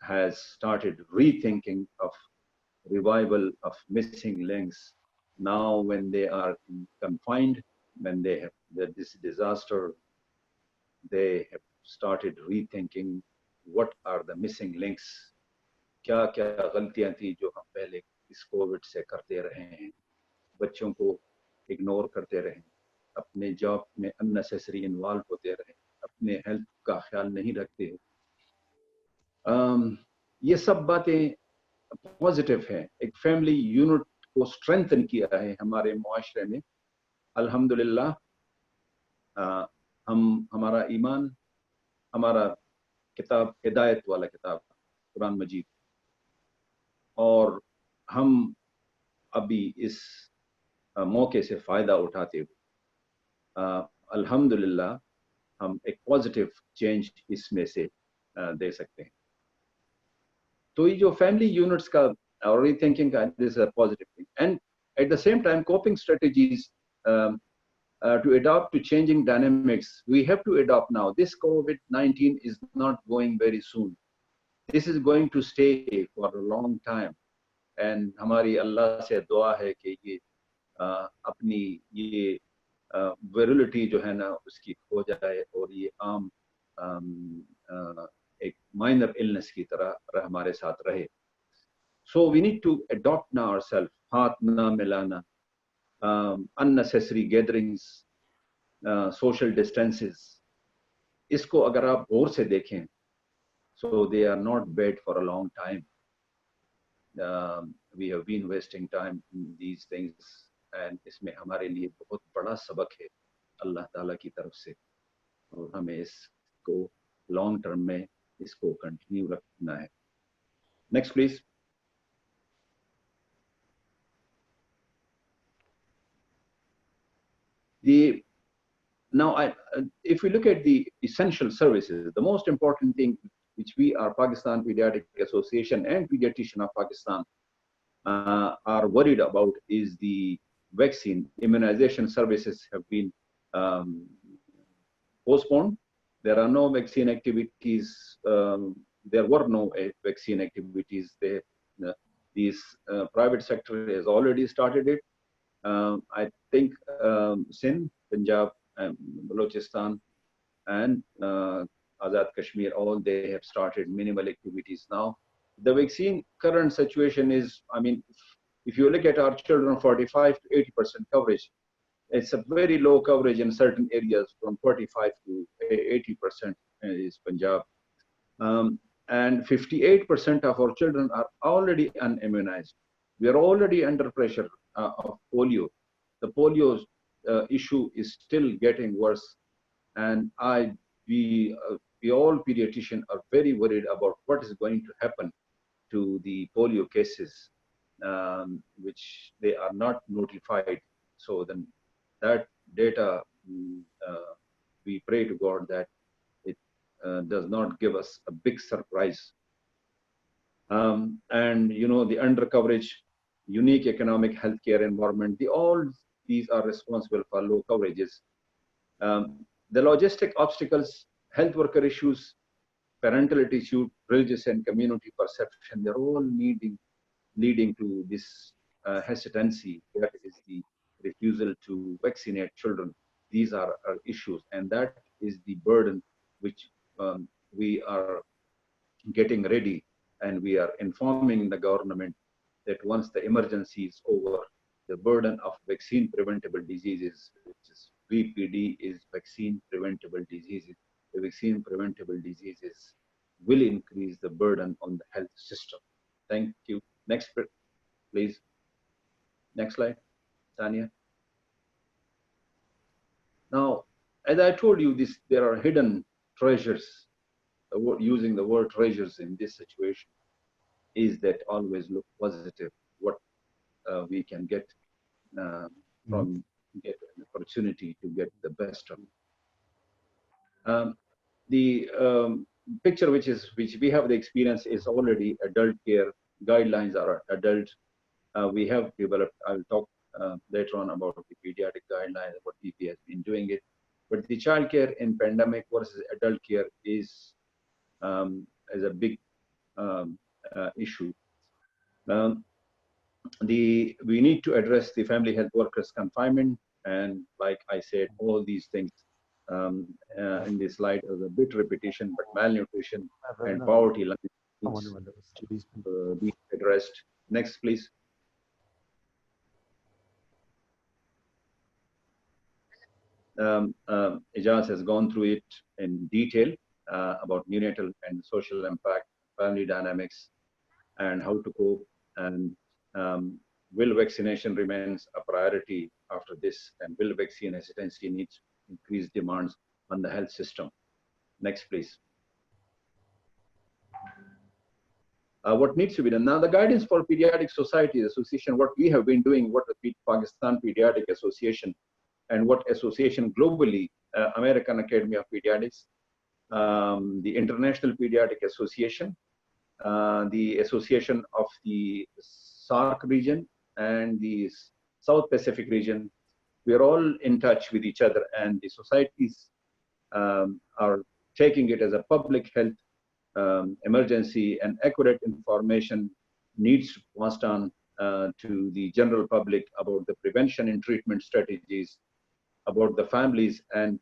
has started rethinking of revival of missing links. Now when they are confined, when they have this disaster, they have started rethinking what are the missing links. क्या क्या गलतियां थी जो हम पहले इस Covid से करते रहे हैं, बच्चों को इग्नोर करते रहे, अपने जॉब में अननेसेसरी इन्वॉल्व होते रहे, अपने हेल्थ का ख्याल नहीं रखते हैं। ये सब बातें पॉजिटिव है। एक फैमिली यूनिट को स्ट्रेंथन किया है हमारे मुआशरे में अल्हम्दुलिल्लाह। हमारा ईमान, हमारा किताब हिदायत वाला किताब कुरान मजीद, और हम अभी इस मौके से फ़ायदा उठाते हुए अल्हम्दुलिल्लाह हम एक पॉजिटिव चेंज इसमें से दे सकते हैं। तो ये जो फैमिली यूनिट्स का और रीथिंकिंग का, this is a positive thing, and at the same time coping strategies to adapt to changing dynamics. We have to adopt now. This COVID-19 is not going very soon. This is going to stay for a long time. And हमारी अल्लाह से दुआ है कि ये अपनी ये virility जो है ना उसकी हो जाए और ये आम एक माइनर इलनेस की तरह हमारे साथ रहे. So we need to adopt now ourselves. हाथ ना मिलाना, unnecessary gatherings, social distances. इसको अगर आप गौर से देखें, so they are not bad for a long time. We have been wasting time in these things, and इसमें हमारे लिए बहुत बड़ा सबक है अल्लाह ताला की तरफ से, और हमें इसको लॉन्ग टर्म में इसको कंटिन्यू रखना है. Next please. Now, if we look at the essential services, the most important thing which we are Pakistan Pediatric Association and Pediatrician of Pakistan are worried about is the vaccine. Immunization services have been postponed. There are no vaccine activities. There were no vaccine activities. These private sector has already started it. I think Sindh, Punjab, Balochistan, and Azad Kashmir, all they have started minimal activities now. The vaccine current situation is, I mean, if you look at our children, 45 to 80% coverage. It's a very low coverage in certain areas, from 45 to 80% is Punjab. And 58% of our children are already unimmunized. We are already under pressure of polio. The polio issue is still getting worse, and we all pediatricians are very worried about what is going to happen to the polio cases, which they are not notified. So then that data, we pray to God that it does not give us a big surprise. And you know, the under coverage, unique economic healthcare environment, all these are responsible for low coverages. The logistic obstacles, health worker issues, parental attitude, religious and community perception, they're all leading to this hesitancy. That is the refusal to vaccinate children. These are our issues, and that is the burden which we are getting ready, and we are informing the government that once the emergency is over, the burden of vaccine preventable diseases, which is VPD, is vaccine preventable diseases. The vaccine preventable diseases will increase the burden on the health system. Thank you. Next, please. Next slide, Tanya. Now, as I told you, there are hidden treasures. Using the word treasures in this situation is that always look positive. What we can get from get an opportunity to get the best of it. The picture which we have the experience is already adult care guidelines are adult. We have developed, I'll talk later on about the pediatric guidelines, what PP has been doing it. But the child care in pandemic versus adult care is a big issue. We need to address the family health workers confinement, and like I said, all these things in this slide is a bit repetition, but malnutrition and poverty needs to be addressed. Next, please. Ijaz has gone through it in detail about neonatal and social impact, family dynamics, and how to cope. And will vaccination remains a priority after this? And will vaccine hesitancy needs increased demands on the health system? Next, please. What needs to be done. Now, the guidance for Pediatric Society Association, what we have been doing, what the Pakistan Pediatric Association and what association globally, American Academy of Pediatrics, the International Pediatric Association, the Association of the SAARC region and the South Pacific region, we are all in touch with each other, and the societies are taking it as a public health emergency, and accurate information needs to be passed on to the general public about the prevention and treatment strategies, about the families and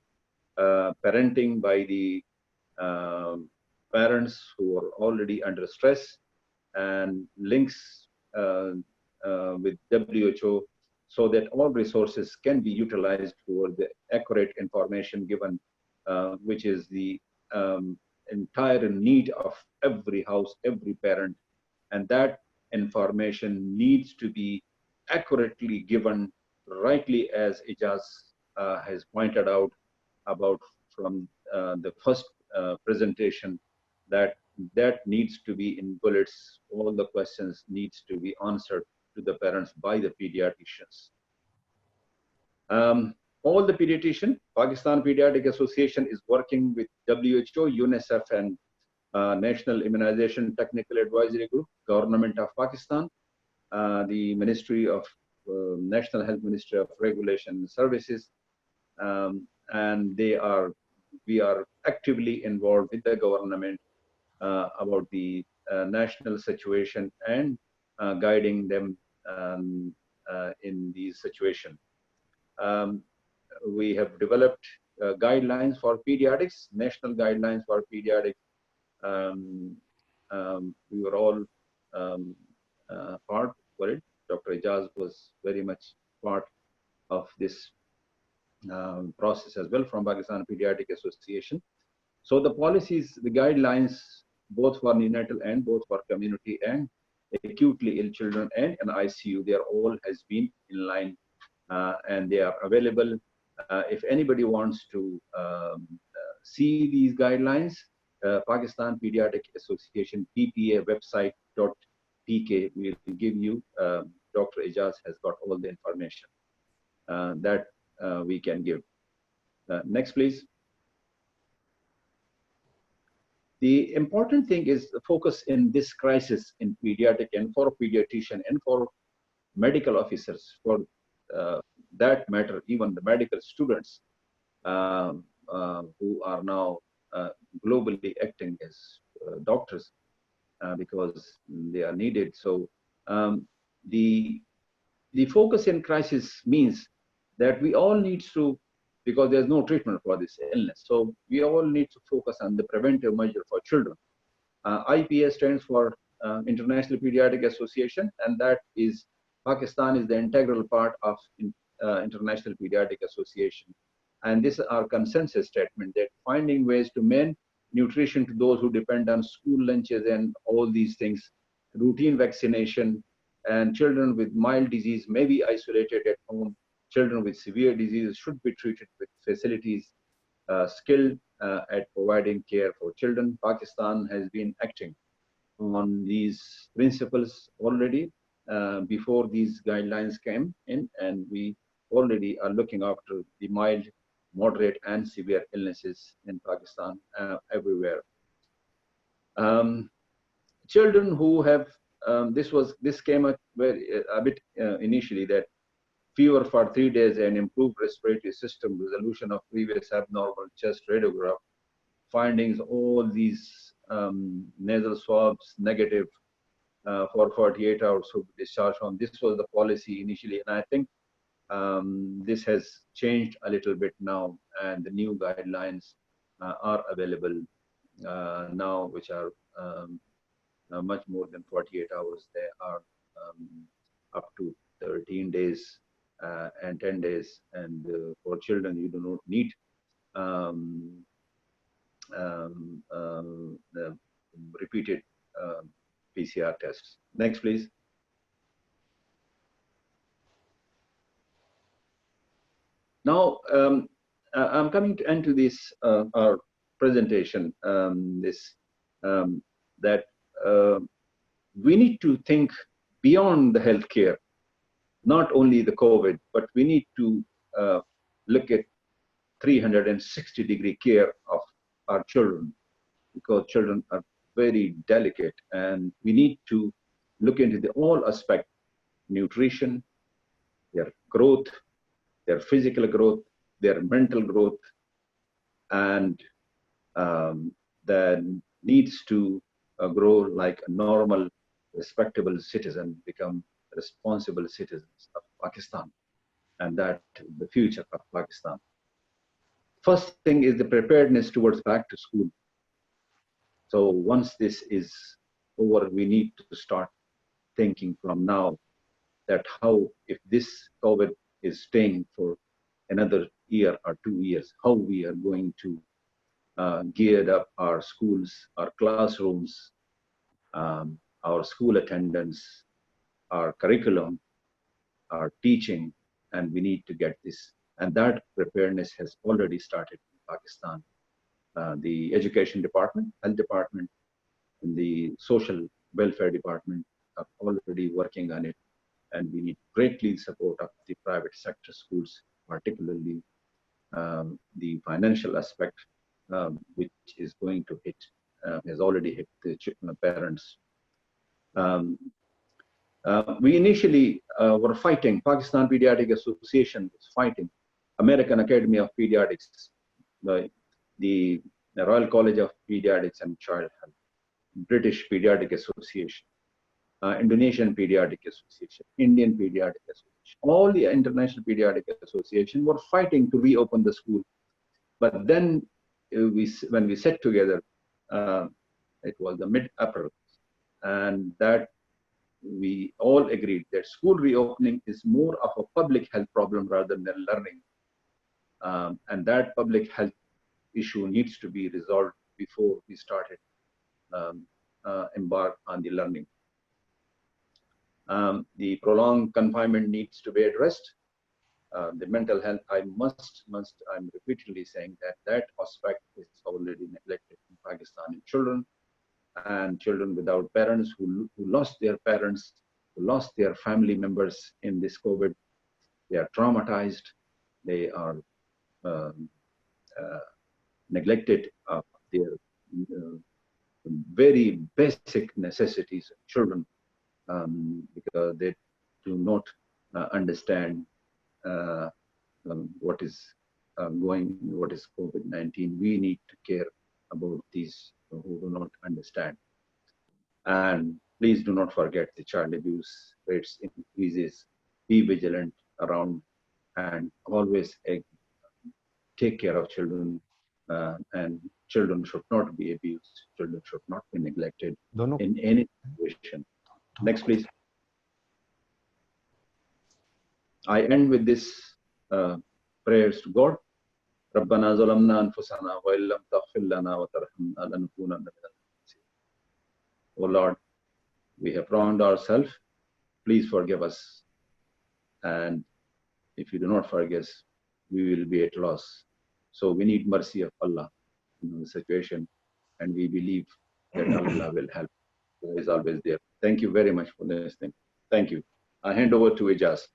parenting by the parents who are already under stress, and links with WHO so that all resources can be utilized for the accurate information given, which is the entire need of every house, every parent, and that information needs to be accurately given, rightly, as Ijaz has pointed out about from the first presentation, that needs to be in bullets. All the questions needs to be answered to the parents by the pediatricians. All the pediatricians, Pakistan Pediatric Association is working with WHO, UNICEF, and National Immunization Technical Advisory Group, Government of Pakistan, the Ministry of National Health Ministry of Regulation and Services, and we are actively involved with the government about the national situation and guiding them in the situation. We have developed guidelines for pediatrics, national guidelines for pediatrics. We were all part for it. Dr. Ijaz was very much part of this process as well from Pakistan Pediatric Association. So the policies, the guidelines, both for neonatal and both for community and acutely ill children and in ICU, they are all has been in line and they are available. If anybody wants to see these guidelines, Pakistan Pediatric Association PPA website.pk will give you, Dr. Ijaz has got all the information that we can give. Next, please. The important thing is the focus in this crisis in pediatric and for pediatrician and for medical officers, for that matter, even the medical students who are now globally acting as doctors because they are needed. So the focus in crisis means that we all need to, because there's no treatment for this illness, so we all need to focus on the preventive measure for children. IPA stands for International Pediatric Association, and that is Pakistan is the integral part of International Pediatric Association. And this is our consensus statement that finding ways to maintain nutrition to those who depend on school lunches and all these things, routine vaccination, and children with mild disease may be isolated at home. Children with severe diseases should be treated with facilities skilled at providing care for children. Pakistan has been acting on these principles already before these guidelines came in, and we already are looking after the mild, moderate, and severe illnesses in Pakistan everywhere. Children who have this came a bit initially, that fever for 3 days and improved respiratory system, resolution of previous abnormal chest radiograph findings, all these nasal swabs negative for 48 hours to be discharged from. This was the policy initially, and I think this has changed a little bit now, and the new guidelines are available now, which are much more than 48 hours. They are up to 13 days and 10 days. And for children, you do not need um, the repeated PCR tests. Next, please. Now, I'm coming to end to this our presentation. That we need to think beyond the healthcare, not only the COVID, but we need to look at 360-degree care of our children, because children are very delicate, and we need to look into the all aspect: nutrition, their growth, their physical growth, their mental growth, and that needs to grow like a normal, respectable citizen, become responsible citizens of Pakistan, and that the future of Pakistan. First thing is the preparedness towards back to school. So once this is over, we need to start thinking from now that how, if this COVID is staying for another year or 2 years, how we are going to gear up our schools, our classrooms, our school attendance, our curriculum, our teaching, and we need to get this. And that preparedness has already started in Pakistan. The education department, health department, and the social welfare department are already working on it. And we need greatly support of the private sector schools, particularly the financial aspect, which is going to hit, has already hit the parents. We initially were fighting, Pakistan Pediatric Association was fighting American Academy of Pediatrics, the Royal College of Pediatrics and Child Health, British Pediatric Association, Indonesian Pediatric Association, Indian Pediatric Association, all the international pediatric associations were fighting to reopen the school. But then when we sat together, it was the mid-April, and that we all agreed that school reopening is more of a public health problem rather than learning. And that public health issue needs to be resolved before we started embark on the learning. The prolonged confinement needs to be addressed. The mental health, I'm repeatedly saying that aspect is already neglected in Pakistani children, and children without parents who lost their parents, who lost their family members in this COVID. They are traumatized. They are neglected of their very basic necessities of children, because they do not understand what is COVID-19. We need to care about these who do not understand. And please do not forget the child abuse rates increases. Be vigilant around and always take care of children. And children should not be abused. Children should not be neglected in any situation. Next, please. I end with this prayers to God. ربنا ظلمنا أنفسنا وإن لم تغفر لنا وترحمنا لنكونن من الخاسرين. Oh Lord, we have wronged ourselves. Please forgive us. And if you do not forgive us, we will be at loss. So we need mercy of Allah in the situation, and we believe that Allah will help. Allah is always there. Thank you very much for listening. Thank you. I hand over to Ijaz.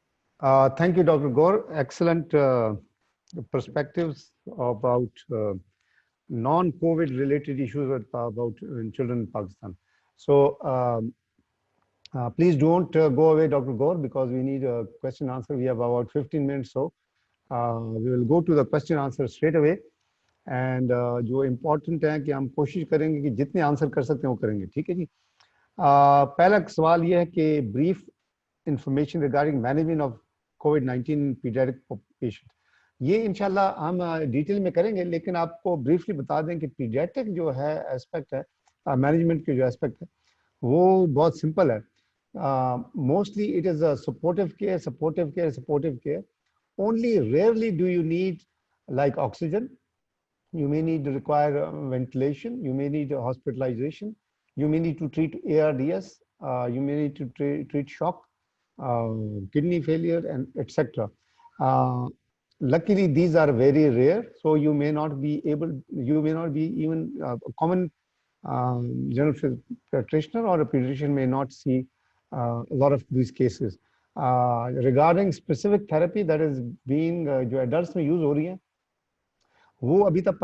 Thank you, Dr. Gaur. Excellent perspectives about non-COVID related issues about children in Pakistan. So please don't go away, Dr. Gaur, because we need a question answer. We have about 15 minutes, so we will go to the question answer straight away. And जो important है कि हम कोशिश करेंगे कि जितने answer कर सकते हैं वो करेंगे, ठीक है जी. पहला सवाल ये है कि brief information regarding management of COVID-19 in pediatric patient. ये इंशाल्लाह हम डिटेल में करेंगे, लेकिन आपको ब्रीफली बता दें कि पीडियाट्रिक जो है एस्पेक्ट है, मैनेजमेंट के जो एस्पेक्ट है वो बहुत सिंपल है. Mostly it is a supportive care, supportive care, supportive care. Only rarely do you need like oxygen. You may need to require ventilation. You may need hospitalization. You may need to treat ARDS. You may need to treat shock, uh, kidney failure, and etc. Uh, Luckily, these are very rare, so you may not be able. You may not be even a common general practitioner or a pediatrician may not see a lot of these cases. Regarding specific therapy that is being जो adults में use हो रही है, वो अभी तक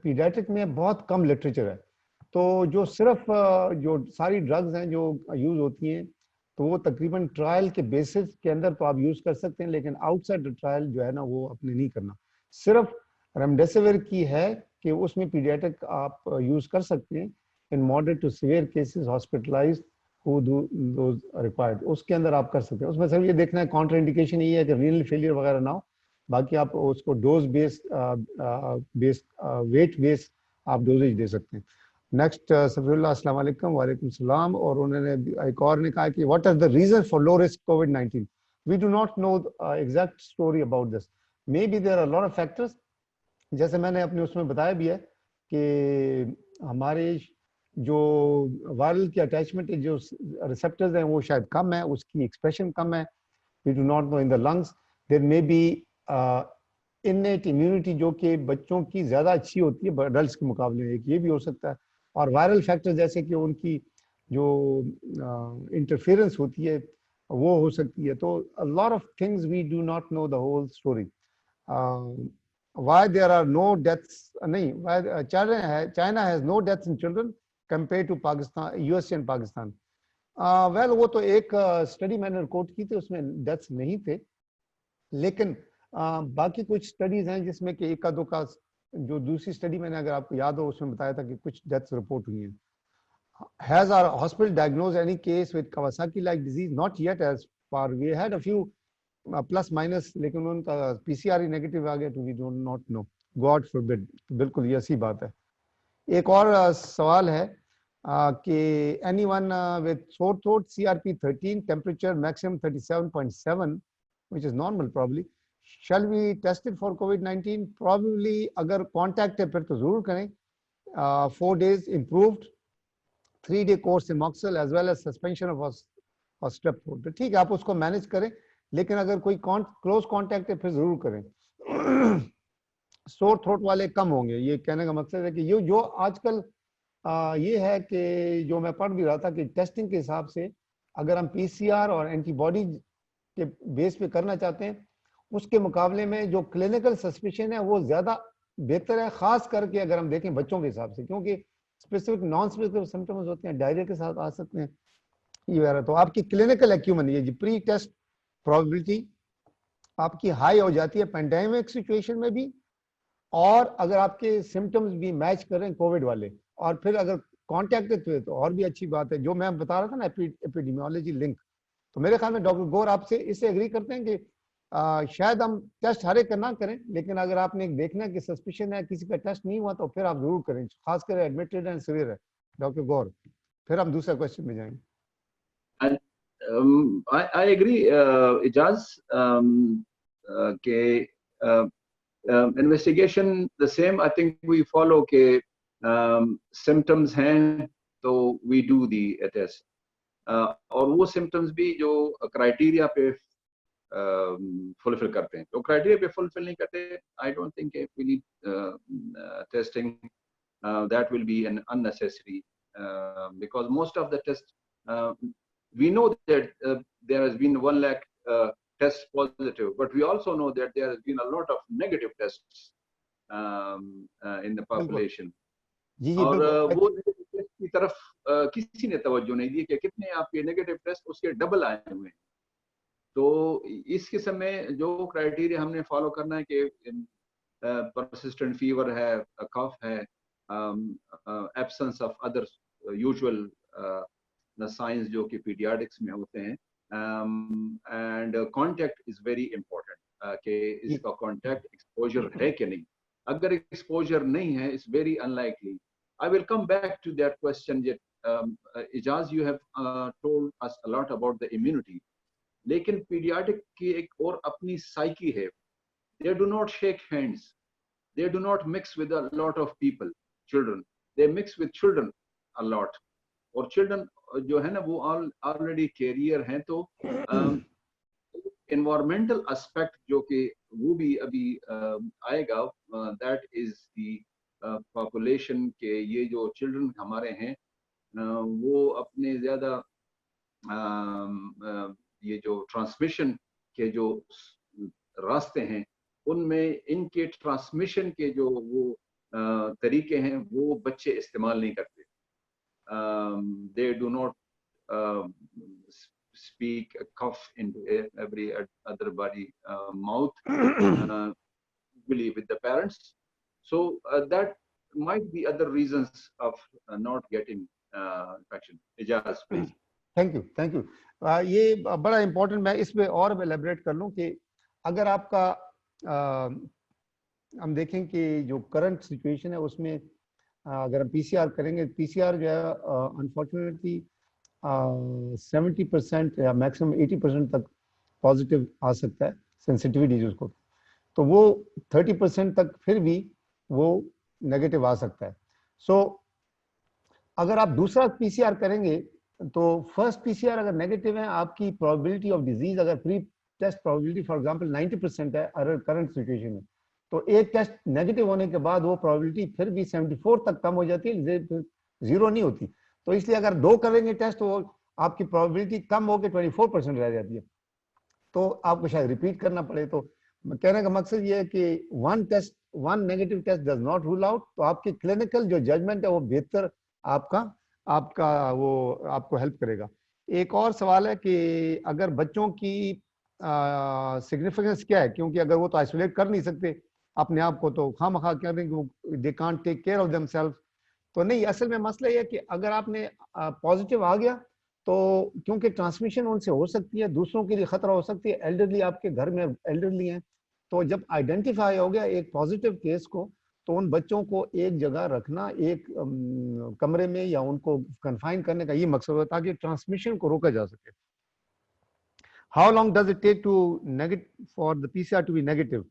paediatric में बहुत कम लिटरेचर है. तो जो सिर्फ जो सारी ड्रग्स हैं जो यूज होती हैं तो वो तकरीबन ट्रायल के बेसिस के अंदर तो आप यूज कर सकते हैं, लेकिन आउटसाइड ट्रायल जो है ना वो अपने नहीं करना. सिर्फ रेमडेसिविर की है कि उसमें पीडियाट्रिक आप यूज कर सकते हैं in moderate to severe cases hospitalised who do those required. उसके अंदर आप कर सकते हैं. उसमें सिर्फ ये देखना है कॉन्ट्रा इंडिकेशन ये है कि रीनल फेलियर वगैरह ना हो. बाकी आप उसको डोज बेस्ड वेट बेस्ड आप डोजेज दे सकते हैं. नेक्स्ट सफीरुल्लाह अस्सलाम वालेकुम. वालेकुम सलाम. और उन्होंने एक और ने कहा कि what are the reason for low risk कोविड-19. We do not know exact story about this. May be there are lot of factors. जैसे मैंने अपने उसमें बताया भी है कि हमारे जो वायरल की अटैचमेंट जो रिसेप्टर्स हैं वो शायद कम है, उसकी एक्सप्रेशन कम है. We do not know in the lungs. There may be innate immunity जो कि बच्चों की ज़्यादा अच्छी होती है अडल्ट्स के मुकाबले में, एक ये भी हो सकता है. और वायरल फैक्टर जैसे कि उनकी जो इंटरफेरेंस होती है वो हो सकती है. तो a lot of things we do not know the whole story. Why there are no deaths, नहीं, why China has no deaths in children compare to Pakistan, USA and Pakistan. Well वो तो एक स्टडी मैंने रिकॉर्ड की थी, उसमें डेथ्स नहीं थे, लेकिन बाकी कुछ स्टडीज हैं जिसमें कि एक दो का, जो दूसरी स्टडी मैंने अगर आपको याद हो उसमें बताया था कि कुछ डेथ्स रिपोर्ट हुई हैं. Has our hospital diagnosed any case with Kawasaki like disease? Not yet, as far we had a few plus minus, लेकिन उनका PCR नेगेटिव आ गया. तो we do not know. God forbid. बिल्कुल ये ऐसी बात है. एक और सवाल है कि anyone with sore throat, CRP 13, temperature maximum 37.7, which is normal probably, shall we test it for COVID-19? Probably अगर contact है फिर तो जरूर करें. 4 days improved, 3-day course Amoxil as well as suspension of strep throat. तो ठीक है, आप उसको मैनेज करें, लेकिन अगर कोई क्लोज कॉन्टैक्ट है फिर जरूर करें. सोर थ्रोट वाले कम होंगे, ये कहने का मकसद है कि ये जो आजकल ये है कि जो मैं पढ़ भी रहा था कि टेस्टिंग के हिसाब से अगर हम पीसीआर और एंटीबॉडी के बेस पे करना चाहते हैं, उसके मुकाबले में जो क्लिनिकल सस्पिशन है वो ज्यादा बेहतर है, खास करके अगर हम देखें बच्चों के हिसाब से, क्योंकि स्पेसिफिक नॉन स्पेसिफिक सिम्टम्स होते हैं, डायरिया के साथ आ सकते हैं ये वगैरह. तो आपकी क्लिनिकल एक्यूमेन, ये प्री टेस्ट प्रोबेबिलिटी आपकी हाई हो जाती है पेंडेमिक सिचुएशन में भी, और अगर आपके सिम्टम्स भी मैच करें कोविड वाले, और फिर अगर कॉन्टैक्ट हुए तो और भी अच्छी बात है. जो मैं बता रहा था ना एपिडेमियोलॉजी लिंक, तो मेरे ख्याल में डॉक्टर गौर आपसे इससे एग्री करते हैं कि शायद हम टेस्ट हर एक का ना करें, लेकिन अगर आपने देखना है कि सस्पिशन है, किसी का टेस्ट नहीं हुआ, तो फिर आप जरूर करें, खासकर एडमिटेड एंड सीवियर है. डॉक्टर गौर, फिर हम दूसरे क्वेश्चन में जाएंगे. I agree, Ijaz, के investigation the same. I think we follow के symptoms हैं तो we do the test. और वो symptoms भी जो criteria पे fulfill करते हैं, तो criteria पे fulfill नहीं करते, I don't think if we need testing, that will be an unnecessary, because most of the tests, we know that there has been 1 lakh tests positive, but we also know that there has been a lot of negative tests in the population. और वो test की तरफ किसी ने तवज्जो नहीं दी कि कितने आपके नेगेटिव टेस्ट उसके डबल आए हुए हैं. तो इस किस्म में जो क्राइटेरिया हमने फॉलो करना है कि परसिस्टेंट फीवर है, कफ है, absence of other usual science जो कि पीडियाट्रिक्स में होते हैं, and contact is very important कि इसका कांटेक्ट एक्सपोजर है कि नहीं. अगर एक्सपोजर नहीं है, it's very unlikely. I will come back to that question Ijaz, you have told us a lot about the immunity. लेकिन pediatric की एक और अपनी psyche है. They do not shake hands. They do not mix with a lot of people, children. They mix with children a lot. और children जो है ना वो already carrier हैं, तो environmental aspect जो कि वो भी अभी आएगा, that is the population के ये जो children हमारे हैं, वो अपने ज़्यादा ये जो transmission के जो रास्ते हैं, उनमें इनके ट्रांसमिशन के जो वो तरीके हैं वो बच्चे इस्तेमाल नहीं करते. They do not speak, cough into every other body mouth, usually with the parents. So that might be other reasons of not getting infection. Ijaz, please. Thank you. ये बड़ा important, मैं इसमें और elaborate कर लूँ कि अगर आपका हम देखें कि जो करंट सिचुएशन है उसमें अगर हम पीसीआर करेंगे, पीसीआर जो है अनफॉर्चुनेटली 70% या मैक्सिमम 80% तक पॉजिटिव आ सकता है सेंसिटिविटी जिसको, तो वो 30% तक फिर भी वो नेगेटिव आ सकता है. सो अगर आप दूसरा पीसीआर करेंगे तो फर्स्ट पीसीआर अगर नेगेटिव है, आपकी प्रोबेबिलिटी ऑफ डिजीज अगर pre test probability for example 90% है अगर करंट सिचुएशन में, तो एक टेस्ट नेगेटिव होने के बाद वो प्रोबेबिलिटी फिर भी 74 तक कम हो जाती है, जीरो नहीं होती. तो इसलिए अगर 2 करेंगे टेस्ट तो आपकी प्रोबेबिलिटी कम होकर 24% रह जाती है, तो आपको शायद रिपीट करना पड़े. तो कहने का मकसद ये है कि one negative test does not rule out. तो आपकी क्लिनिकल जो जजमेंट है वो बेहतर आपका वो आपको हेल्प करेगा. एक और सवाल है कि अगर बच्चों की सिग्निफिकेंस क्या है, क्योंकि अगर वो तो आइसोलेट कर नहीं सकते अपने आप को, तो खामखा कह रहे हैं कि they can't take care of themselves. तो नहीं, असल में मसला ये है कि अगर आपने पॉजिटिव आ गया तो क्योंकि ट्रांसमिशन उनसे हो सकती है, दूसरों के लिए खतरा हो सकती है, एल्डरली आपके घर में एल्डरली हैं, तो जब आइडेंटिफाई हो गया एक पॉजिटिव केस को, तो उन बच्चों को एक जगह रखना, एक कमरे में या उनको कन्फाइन करने का ये मकसद होता है ताकि ट्रांसमिशन को रोका जा सके. How long does it take to for the PCR to be negative?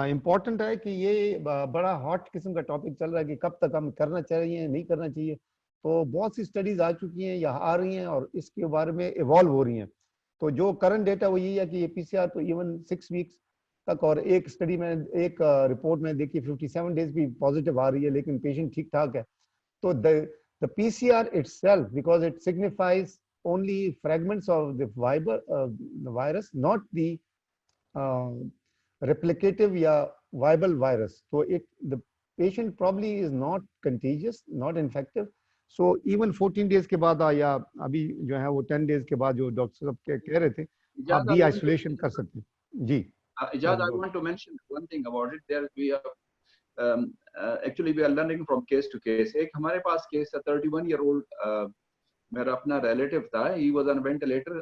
Important है कि ये बड़ा हॉट किस्म का टॉपिक चल रहा है कि कब तक हम करना चाहिए नहीं करना चाहिए. तो बहुत सी स्टडीज आ चुकी हैं या आ रही हैं और इसके बारे में इवॉल्व हो रही हैं. तो जो करंट डेटा वो यही है कि ये पीसीआर तो इवन 6 वीक्स तक, और एक स्टडी में एक रिपोर्ट में देखिए 57 डेज भी पॉजिटिव आ रही है लेकिन पेशेंट ठीक ठाक है. तो the PCR itself, because it signifies only fragments of the virus, not the replicative या viable virus. So the patient probably is not contagious, not infective. So even 14 days के बाद या अभी जो है वो 10 days के बाद जो डॉक्टर साहब कह रहे थे, आप डी आइसोलेशन कर सकते हैं. जी Ijaz, I want to mention one thing about it. There we are actually we are learning from case to case. एक हमारे पास केस है 31-year-old मेरा अपना relative था. He was on a ventilator.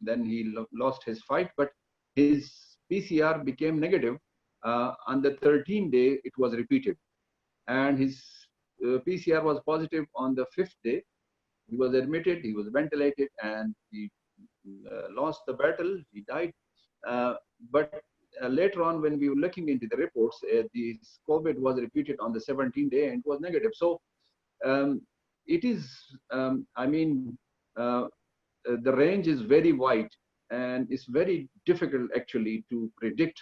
Then he lost his fight, but his PCR became negative. On the 13th day, it was repeated, and his PCR was positive on the 5th day. He was admitted, he was ventilated, and he lost the battle. He died. But later on, when we were looking into the reports, this COVID was repeated on the 17th day, and it was negative. So it is, I mean, the range is very wide, and it's very difficult actually to predict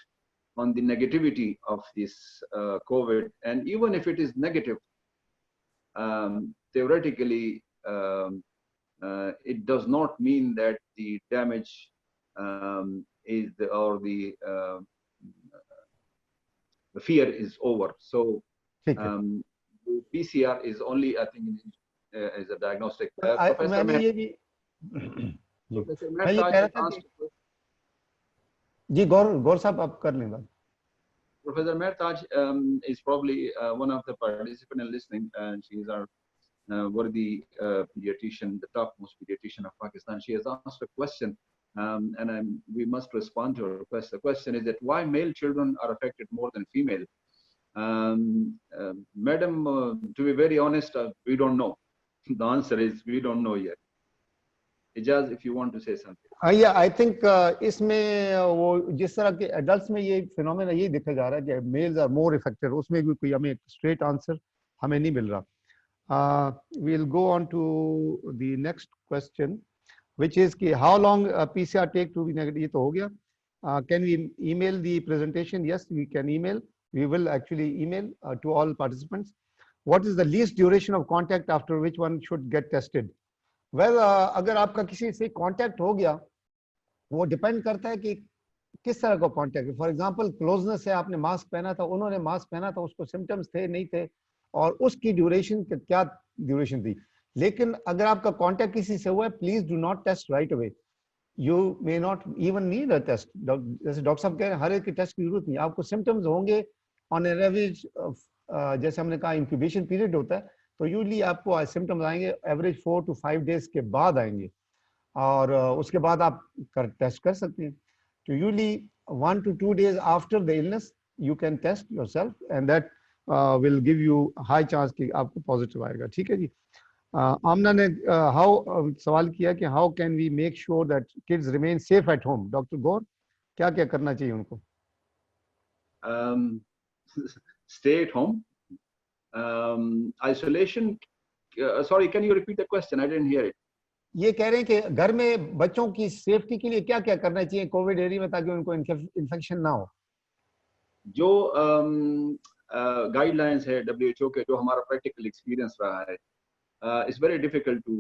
on the negativity of this COVID. And even if it is negative, theoretically, it does not mean that the damage is the fear is over. So PCR is only, I think, is a diagnostic. Professor जी गौर साहब आप कर लें बात. Professor Mehrtaj is probably one of the participants listening, and she is our worthy pediatrician, the topmost pediatrician of Pakistan. She has asked a question, and we must respond to her request. The question is that why male children are affected more than female? Madam, to be very honest, we don't know. The answer is we don't know yet. Ijaz, if you want to say something. Yeah, I think इसमें वो जिस तरह के adults में ये phenomena यही देखा जा रहा है कि males are more affected, उसमें भी कोई हमें straight answer हमें नहीं मिल रहा. We'll go on to the next question, which is कि how long PCR take to be negative? ये तो हो गया. Can we email the presentation? Yes, we can email. We will actually email to all participants. What is the least duration of contact after which one should get tested? Well, अगर आपका किसी से contact हो गया, वो depend करता है कि किस तरह का कांटेक्ट है. फॉर एग्जांपल क्लोजनेस है, आपने मास्क पहना था, उन्होंने मास्क पहना था, उसको सिम्टम्स थे नहीं थे, और उसकी ड्यूरेशन क्या ड्यूरेशन थी. लेकिन अगर आपका कांटेक्ट किसी से हुआ है, please do not test right away. You may not even need a test. जैसे डॉक्टर साहब कह रहे हैं, हर एक के टेस्ट की जरूरत नहीं. आपको सिम्टम्स होंगे ऑन एन एवरेज, जैसे हमने कहा इंक्यूबेशन पीरियड होता है, तो यूजली आपको सिम्टम्स आएंगे एवरेज 4 to 5 डेज के बाद आएंगे, और उसके बाद आप टेस्ट कर सकते हैं. तो usually 1 to 2 days after the illness you can test yourself, and that will give you high chance कि आपको पॉजिटिव आएगा. ठीक है जी. आमना ने सवाल किया कि how can we make sure that kids remain safe at home. Doctor Gaur, क्या क्या करना चाहिए उनको? Stay at home. Isolation. Sorry, can you repeat the question? I didn't hear it. ये कह रहे हैं कि घर में बच्चों की सेफ्टी के लिए क्या क्या करना चाहिए कोविड एरिया में, ताकि उनको इन्फेक्शन ना हो. जो गाइडलाइंस है WHO के, जो हमारा प्रैक्टिकल एक्सपीरियंस रहा है, it's very difficult to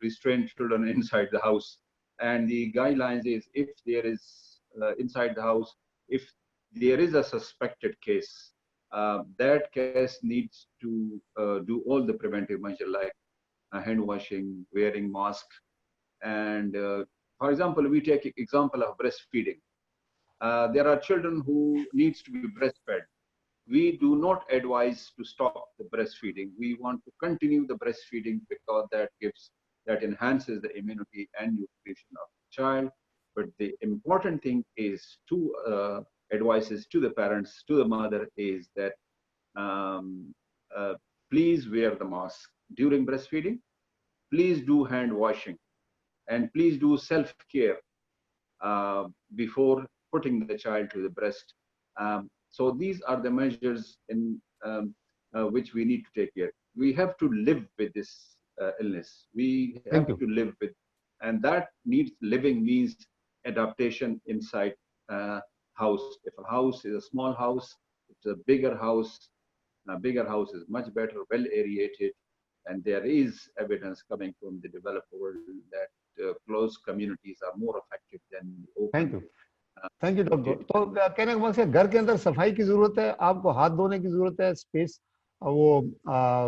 restrain children inside the house, and the guidelines is if there is inside the house, if there is a suspected case, that case needs to do all the preventive measures like hand washing, wearing mask, and for example, we take example of breastfeeding. There are children who needs to be breastfed. We do not advise to stop the breastfeeding. We want to continue the breastfeeding because that enhances the immunity and nutrition of the child. But the important thing is to advices to the parents, to the mother, is that please wear the mask during breastfeeding, please do hand washing, and please do self-care before putting the child to the breast. So these are the measures in which we need to take care. We have to live with this illness. We have to live with, and that needs living means adaptation inside house. If a house is a small house, it's a bigger house. A bigger house is much better, well aerated, and there is evidence coming from the developed world that close communities are more effective than open. Thank you doctor. तो कहने का मतलब घर के अंदर सफाई की जरूरत है, आपको हाथ धोने की जरूरत है, स्पेस, वो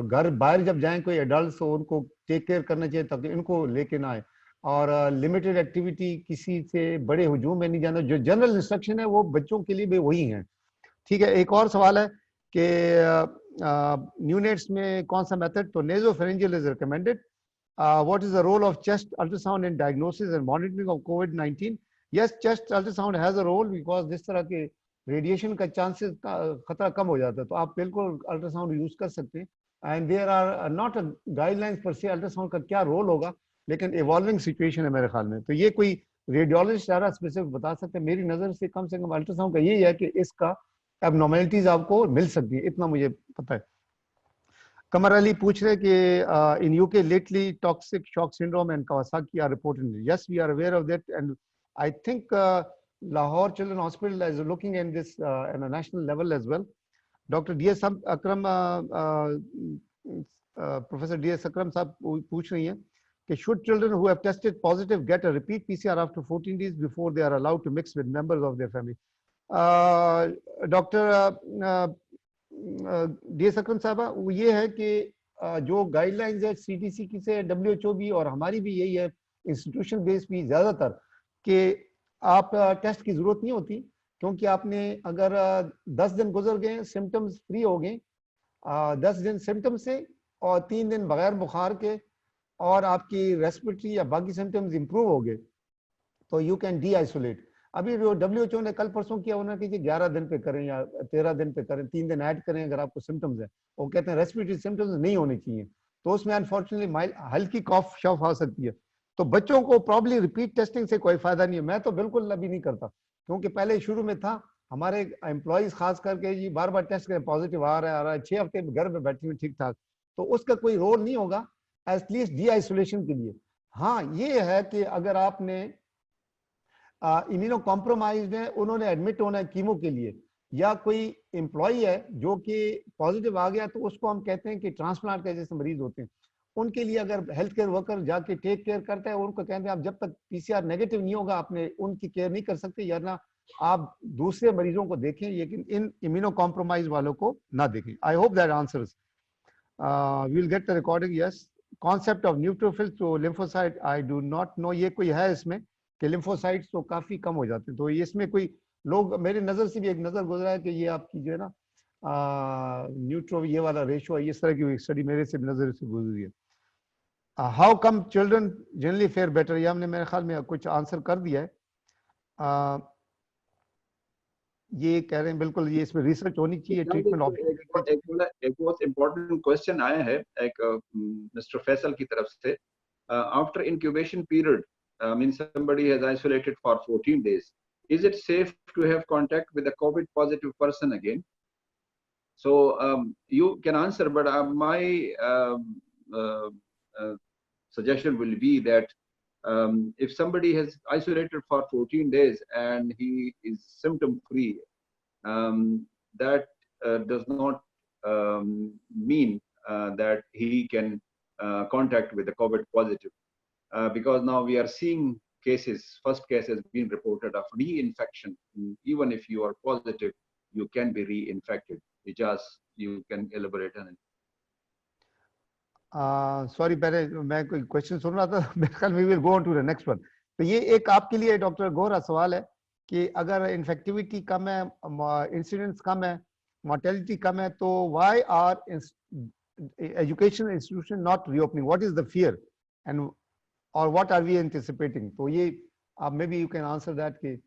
घर बाहर जब जाएं कोई एडल्ट तो उनको टेक केयर करना चाहिए ताकि इनको लेके ना आए, और लिमिटेड एक्टिविटी, किसी से बड़े हुजूम में नहीं जाना. जो जनरल इंस्ट्रक्शन है वो बच्चों के लिए भी वही है. ठीक है. एक और सवाल है कि न्यूनेट्स में कौन सा मेथड? तो nasopharyngeal is recommended. What is the role of chest ultrasound in diagnosis and monitoring of कोविड-19? Yes, chest ultrasound has a role, because जिस तरह के रेडिएशन का चांसेस खतरा कम हो जाता है, तो आप बिल्कुल अल्ट्रासाउंड यूज कर सकते हैं. And there are not a guidelines per se ultrasound का क्या रोल होगा, लेकिन इवॉल्विंग सिचुएशन है मेरे ख्याल में. तो ये कोई रेडियोलॉजिस्ट ज़्यादा स्पेसिफिक बता सकते हैं. मेरी नज़र से कम अल्ट्रासाउंड का यही है कि इसका एबनॉर्मलिटीज आपको मिल सकती है, इतना मुझे पता है. कमर अली पूछ रहे कि in UK lately toxic shock syndrome and Kawasaki are reported. Yes, we are aware of that, and I think Lahore Children's Hospital is looking at this at a national level as well. Dr. D.S. Akram, Professor D.S. Akram साहब पूछ रही हैं कि should children who have tested positive get a repeat PCR after 14 days before they are allowed to mix with members of their family? Dr. D.S. Akram साहब, वो ये है कि जो गाइडलाइंस है CDC की से, WHO भी और हमारी भी यही है, इंस्टीट्यूशन बेस्ड भी ज़्यादातर, कि आप टेस्ट की जरूरत नहीं होती, क्योंकि आपने अगर 10 दिन गुजर गए, सिम्टम्स फ्री हो गए, 10 दिन सिम्टम से और 3 दिन बगैर बुखार के, और आपकी रेस्पिरेटरी या बाकी सिम्टम्स इंप्रूव हो गए, तो यू कैन डी आइसोलेट. अभी जो WHO ने कल परसों किया उन्होंने कि 11 दिन पे करें या 13 दिन पे करें, 3 दिन ऐड करें अगर आपको सिम्टम्स है। वो कहते हैं रेस्पिरेटरी सिम्टम्स नहीं होने चाहिए, तो उसमें अनफॉर्चुनेटली हल्की कॉफ शफ आ सकती है। तो बच्चों को प्रॉब्ली रिपीट टेस्टिंग से कोई फायदा नहीं है। मैं तो बिल्कुल अभी नहीं करता, क्योंकि पहले शुरू में था, हमारे एम्प्लॉयज खास करके जी बार बार टेस्ट करें, पॉजिटिव आ रहा है 6 हफ्ते घर में बैठी हुई ठीक ठाक, तो उसका कोई रोल नहीं होगा एटलीस्ट डी आइसोलेशन के लिए। हाँ ये है कि अगर आपने इम्यूनो कॉम्प्रोमाइज है, उन्होंने एडमिट होना है कीमो के लिए, या कोई एम्प्लॉय है जो कि पॉजिटिव आ गया, तो उसको हम कहते हैं कि ट्रांसप्लांट के जैसे मरीज होते हैं, उनके लिए अगर हेल्थ केयर वर्कर जाके टेक केयर करता है, उनको कहते हैं आप जब तक PCR नेगेटिव नहीं होगा आपने उनकी केयर नहीं कर सकते, या ना आप दूसरे मरीजों को देखें, लेकिन इन इम्यूनो कॉम्प्रोमाइज वालों को ना देखें। I hope that answers. We will get the recording. Yes, concept of neutrophils to lymphocyte I do not know, ये कोई है इसमें कि लिम्फोसाइट्स तो काफी कम हो जाते हैं, तो इसमें कोई लोग, मेरी नजर से भी एक नजर गुजरा है कि ये आपकी जो है ना न्यूट्रो ये वाला रेशो है, इस तरह की स्टडी मेरे से नजर से गुजरी है। How come children generally fair better, ये हमने मेरे ख्याल में कुछ आंसर कर दिया है। ये कह रहे हैं बिल्कुल ये इसमें रिसर्च होनी चाहिए, ट्रीटमेंट ऑप्शन। एक बहुत इम्पोर्टेंट क्वेश्चन आया है एक मिस्टर फैसल की तरफ से। After incubation period, means somebody has isolated for 14 days, is it safe to have contact with a COVID positive person again? So you can answer, but my suggestion will be that if somebody has isolated for 14 days and he is symptom free, that does not mean that he can contact with the COVID positive, because now we are seeing cases, first cases being reported of reinfection. Even if you are positive, you can be reinfected. Ijaz, you can elaborate on it. Sorry, पहले मैं कोई question सुन रहा था, मेरे ख्याल में will go on to the next one. तो ये एक आपके लिए डॉक्टर गोरा सवाल है कि अगर इन्फेक्टिविटी कम है, इंसिडेंट्स कम है, मोर्टेलिटी कम है, तो why are education institution not reopening, what is the fear and और व्हाट आर वी एंटिसिपेटिंग? तो ये आप may be you can answer that कि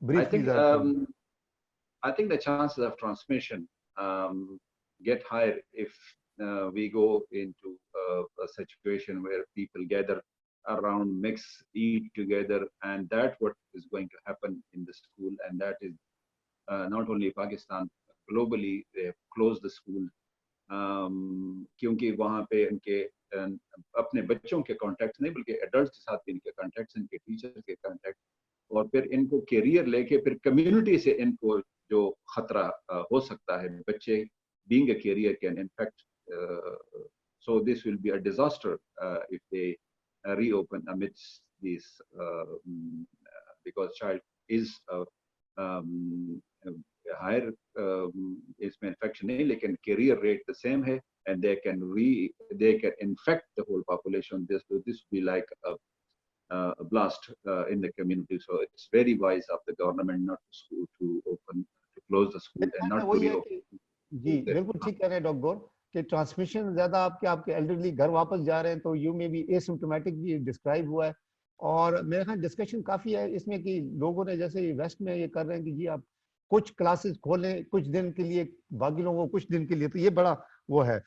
briefly. I think the chances of transmission get higher if we go into a situation where people gather around, mix, eat together, and that's what is going to happen in the school. And that is not only Pakistan, globally they have closed the school, क्योंकि वहाँ पे इनके अपने बच्चों के contact नहीं बल्कि adult के साथ भी इनके कॉन्टैक्ट्स, इनके टीचर के कॉन्टैक्ट, और फिर इनको कैरियर लेके फिर कम्युनिटी से इनको जो खतरा हो सकता है, बच्चे being a carrier can infect, so this will be a disaster if they reopen amidst this, because child is higher इसमें infection नहीं, लेकिन carrier rate the same है, and they can infect the whole population. This will be like a blast in the community. So it's very wise of the government not to close the school and not to reopen. जी बिल्कुल ठीक कह रहे हैं doctor गौर कि transmission ज्यादा आपके elderly घर वापस जा रहे हैं, तो यू में भी एसिम्प्टोमेटिक भी डिस्क्राइब हुआ है। और मेरे ख्याल डिस्कशन काफी है इसमें कि लोगों ने जैसे वेस्ट में ये कर रहे हैं कि जी आप कुछ क्लासेस खोलें कुछ दिन के लिए, बाकी लोगों को कुछ दिन के लिए, तो ये बड़ा वो है।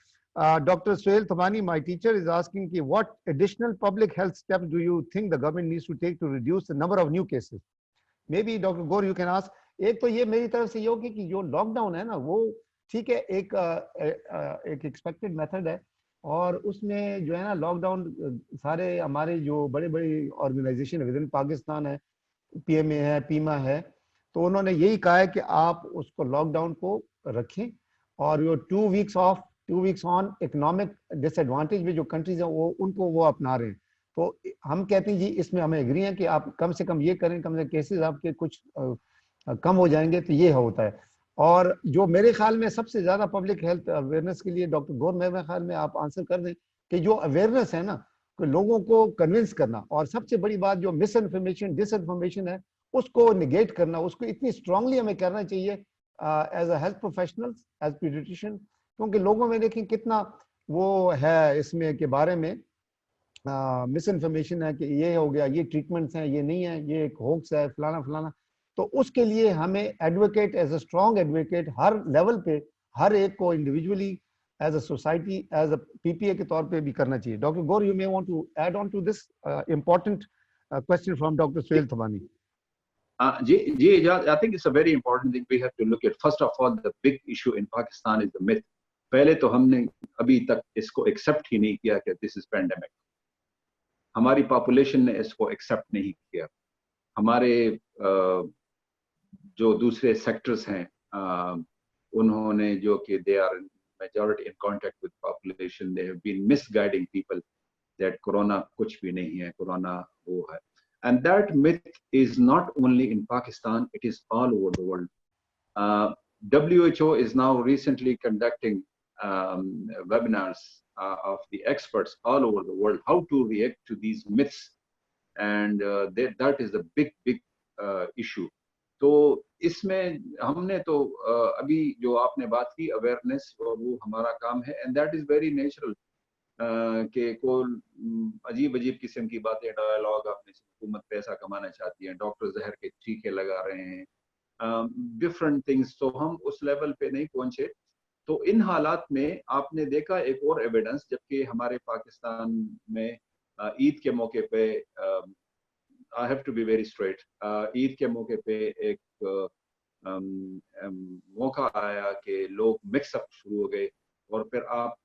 Doctor Suhail Thamani, my teacher, is asking कि what additional public health steps do you think the government needs to take to reduce the number of new cases? Maybe doctor Gaur you can ask. एक तो ये मेरी तरफ से ये होगी कि जो लॉकडाउन है ना वो ठीक है, एक एक्सपेक्टेड मेथड है, और उसमें जो है ना लॉकडाउन सारे हमारे जो बड़े बड़े ऑर्गेनाइजेशन विद इन पाकिस्तान है, PMA है, पीमा है, तो उन्होंने यही कहा है कि आप उसको लॉकडाउन को रखें, और जो 2 weeks of 2 weeks on economic disadvantage में जो कंट्रीज हैं वो उनको वो अपना रहे हैं। तो हम कहते हैं जी इसमें हमें एग्री है कि आप कम से कम ये करें, कम से कम केसेस आपके कुछ कम हो जाएंगे, तो ये होता है। और जो मेरे ख्याल में सबसे ज्यादा पब्लिक हेल्थ अवेयरनेस के लिए डॉक्टर गौर, मेरे ख्याल में आप आंसर कर दें कि जो अवेयरनेस है ना, कि लोगों को कन्विंस करना, और सबसे बड़ी बात जो मिस इन्फॉर्मेशन डिसइन्फॉर्मेशन है उसको निगेट करना, उसको इतनी स्ट्रांगली हमें करना चाहिए as a health professionals, as paediatrician, क्योंकि लोगों में देखें कितना वो है इसमें के बारे में मिस इन्फॉर्मेशन है कि ये हो गया, ये ट्रीटमेंट्स हैं, ये नहीं है, ये एक होक्स है, फलाना फलाना। तो उसके लिए हमें advocate, as a strong advocate, हर लेवल पे हर एक को individually, as a society, as a PPA के तौर पे भी करना चाहिए। Doctor Gaur, you may want to add on to this important question from Dr. Suhail Thabani. I think it's a very important thing we have to look at. First of all, the big issue in Pakistan is the myth. पहले तो हमने अभी तक इसको accept ही नहीं किया कि this is pandemic. हमारी पॉपुलेशन ने इसको एक्सेप्ट नहीं किया। हमारे जो दूसरे सेक्टर्स हैं उन्होंने जो कि they are majority in contact with population, they have been misguiding people that corona कुछ भी नहीं है, कोरोना वो है। And that myth is not only in Pakistan, it is all over the world. WHO is now recently conducting webinars of the experts all over the world, how to react to these myths. And that is a big issue. तो इसमें हमने तो अभी जो आपने बात की awareness, वो हमारा काम है, and that is very natural. कि कोई अजीब किस्म की बातें, डायलॉग, अपने हुकूमत पैसा कमाना चाहती है, डॉक्टर जहर के टीके लगा रहे हैं, डिफरेंट थिंग्स। तो हम उस लेवल पे नहीं पहुंचे। तो इन हालात में आपने देखा एक और एविडेंस, जबकि हमारे पाकिस्तान में ईद के मौके पे, I have to be very straight, Eid के मौके पे एक मौका आया कि लोग मिक्सअप शुरू हो गए। और फिर आप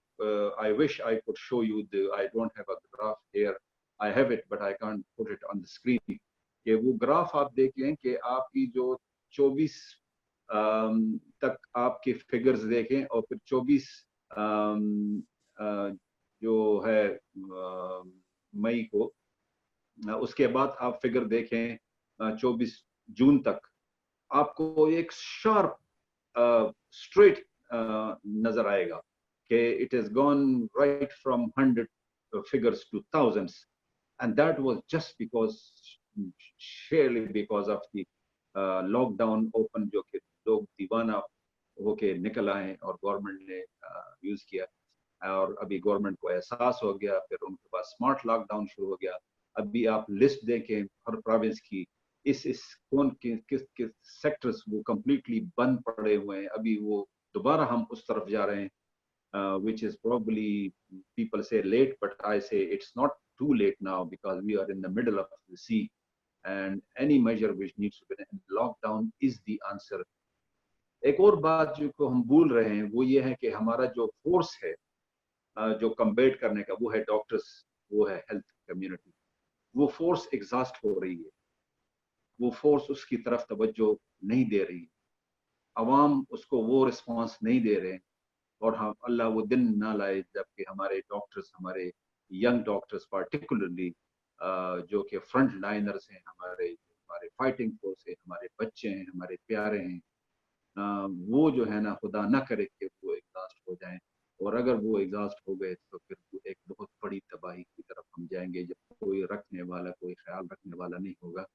I wish I could show you I don't have a graph here. I have it, but I can't put it on the screen. कि वो ग्राफ आप देखें कि आपकी जो 24 तक आपके फिगर्स देखें, और फिर 24 जो है मई को, उसके बाद आप फिगर देखें 24 जून तक, आपको एक शार्प स्ट्रेट नजर आएगा कि it has gone right from 100 figures to thousands, and that was just because, surely because of the lockdown open, जो कि लोग दीवाना होके निकल आए और गवर्नमेंट ने यूज किया, और अभी गवर्नमेंट को एहसास हो गया, फिर उनके पास स्मार्ट लॉकडाउन शुरू हो गया। अभी आप लिस्ट देखें हर प्रोविंस की, इस कौन किस सेक्टर्स वो कंप्लीटली बंद पड़े हुए हैं। अभी वो दोबारा हम उस तरफ जा रहे हैं, which is probably, people say late, but I say it's not too late now, because we are in the middle of the sea, and any measure which needs to be taken, lockdown is the answer. एक और बात जो को हम भूल रहे हैं वो ये है कि हमारा जो फोर्स है जो कम्बेट करने का, वो है डॉक्टर्स, वो है हेल्थ कम्युनिटी। वो फोर्स एग्जॉस्ट हो रही है, वो फोर्स उसकी तरफ तवज्जो नहीं दे रही, अवाम उसको वो रिस्पांस नहीं दे रहे हैं। और हम, अल्लाह वो दिन ना लाए जबकि हमारे डॉक्टर्स, हमारे यंग डॉक्टर्स पार्टिकुलरली, जो कि फ्रंट लाइनर्स हैं, हमारे फाइटिंग फोर्स है, हमारे बच्चे हैं, हमारे प्यारे हैं, वो जो है ना, खुदा ना करे कि वो एग्जॉस्ट हो जाएं। और अगर वो एग्जॉस्ट हो गए तो फिर वो एक बहुत बड़ी तबाही की तरफ हम जाएंगे, जब कोई रखने वाला, कोई ख्याल रखने वाला नहीं होगा।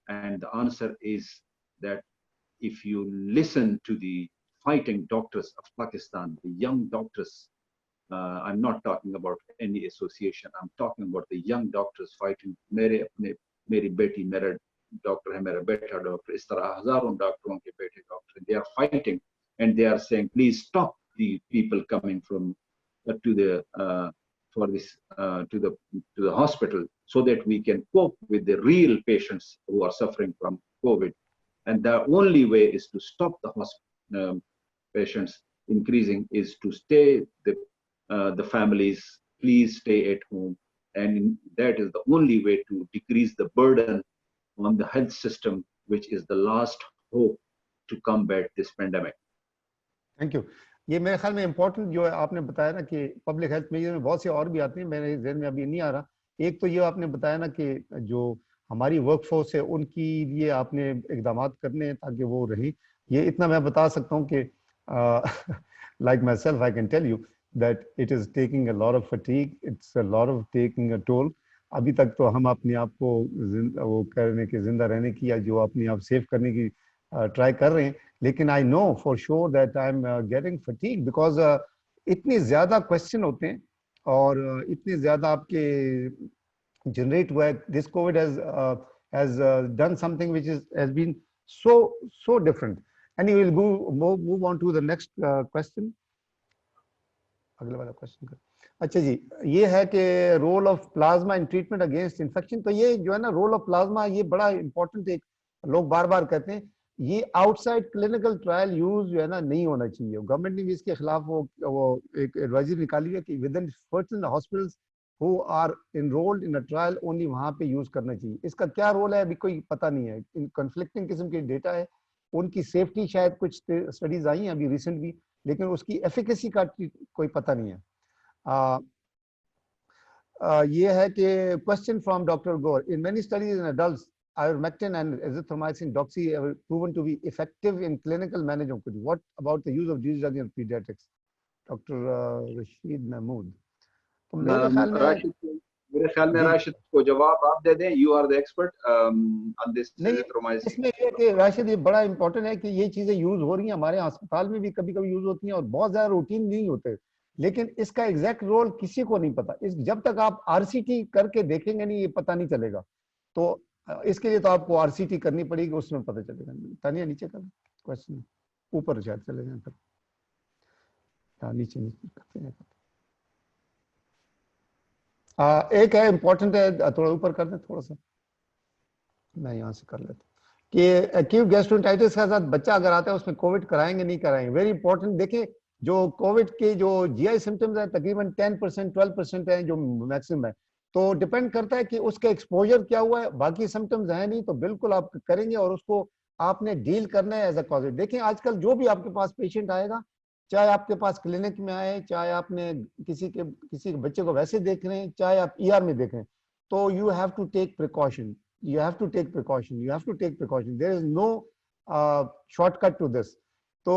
And the answer is that if you listen to the fighting doctors of Pakistan, the young doctors, I'm not talking about any association, I'm talking about the young doctors fighting. मेरी बेटी मेरा डॉक्टर है, मेरा बेटा doctor, इस तरह हजारों डॉक्टरों के बेटे doctor, they are fighting and they are saying, please stop the people coming from to the for this to the hospital, so that we can cope with the real patients who are suffering from COVID. And the only way is to stop the patients increasing, is to stay the families, please stay at home, and that is the only way to decrease the burden on the health system, which is the last hope to combat this pandemic. Thank you. ये मेरे ख्याल में important जो है आपने बताया ना कि पब्लिक हेल्थ मेजर में बहुत से और भी आते हैं, मेरे ज़हन में अभी नहीं आ रहा। एक तो ये आपने बताया ना कि जो हमारी वर्कफोर्स है उनकी लिए आपने इकदाम करने हैं ताकि वो रही। ये इतना मैं बता सकता हूँ कि like myself, I can tell you that it is taking a lot of fatigue, it's a lot of taking a toll. अभी तक तो हम अपने आप को वो करने के, जिंदा रहने की, या जो अपने आप सेव करने की ट्राई कर रहे हैं, लेकिन I know for sure that I am getting fatigue, because इतने ज्यादा क्वेश्चन होते हैं और इतने ज्यादा आपके generate हुआ है. This COVID has done something which has been so different. And you will move on to the next question. अगला वाला क्वेश्चन कर. अच्छा जी, ये है कि role of plasma in treatment against infection. तो ये जो है ना रोल ऑफ प्लाज्मा, ये बड़ा इंपॉर्टेंट, एक लोग बार बार कहते हैं ये आउटसाइड क्लिनिकल ट्रायल यूज जो है ना नहीं होना चाहिए. गवर्नमेंट ने भी इसके खिलाफ वो एक एडवाइजरी निकाली है कि within certain hospitals who are enrolled in a trial only वहां पे यूज करना चाहिए. इसका क्या रोल है अभी कोई पता नहीं है. इन कन्फ्लिक्टिंग किस्म के डेटा है. उनकी सेफ्टी शायद कुछ स्टडीज आई हैं अभी रिसेंट भी, लेकिन उसकी एफिकेसी का कोई पता नहीं है. ये है कि question from doctor Gaur. In many studies in adults ivermectin and azithromycin doxy have proven to be effective in clinical management. What about the use of these drugs in pediatrics? Dr. Rashid Mahmood. तो मेरे ख्याल में राशिद को जवाब आप दे दें. You are the expert on this azithromycin. इसमें ये कि राशिद, ये बड़ा इंपॉर्टेंट है कि ये चीजें यूज हो रही हैं हमारे अस्पताल में भी, कभी कभी यूज होती हैं और बहुत ज्यादा रूटीन नहीं होते, लेकिन इसका एग्जैक्ट रोल किसी को नहीं पता. जब तक आप आरसीटी करके देखेंगे नहीं, ये पता नहीं चलेगा. तो इसके लिए तो आपको आरसीटी करनी पड़ेगी, उसमें पता चलेगा. तानिया नीचे कर क्वेश्चन, ऊपर शायद चले जाए फिर. हाँ नीचे करते हैं. एक है इंपॉर्टेंट है, थोड़ा ऊपर कर दें थोड़ा सा, मैं यहाँ से कर लेता कि एक्यूट गैस्ट्रोएंटाइटिस के साथ बच्चा अगर आता है उसमें कोविड कराएंगे नहीं कराएंगे. Very important. देखें जो कोविड के जो जीआई सिम्टम्स है तकरीबन 10% 12% है जो मैक्सिमम है. तो डिपेंड करता है कि उसका एक्सपोजर क्या हुआ है. बाकी सिम्टम्स है नहीं तो बिल्कुल आप करेंगे और उसको आपने डील करना है एज अ कॉज. देखें आजकल जो भी आपके पास पेशेंट आएगा, चाहे आपके पास क्लिनिक में आए, चाहे आपने किसी के बच्चे को वैसे देख रहे हैं, चाहे आप ईआर में देख रहे हैं, तो you have to take precaution. You have to take precaution. You have to take precaution. There is no shortcut to this. तो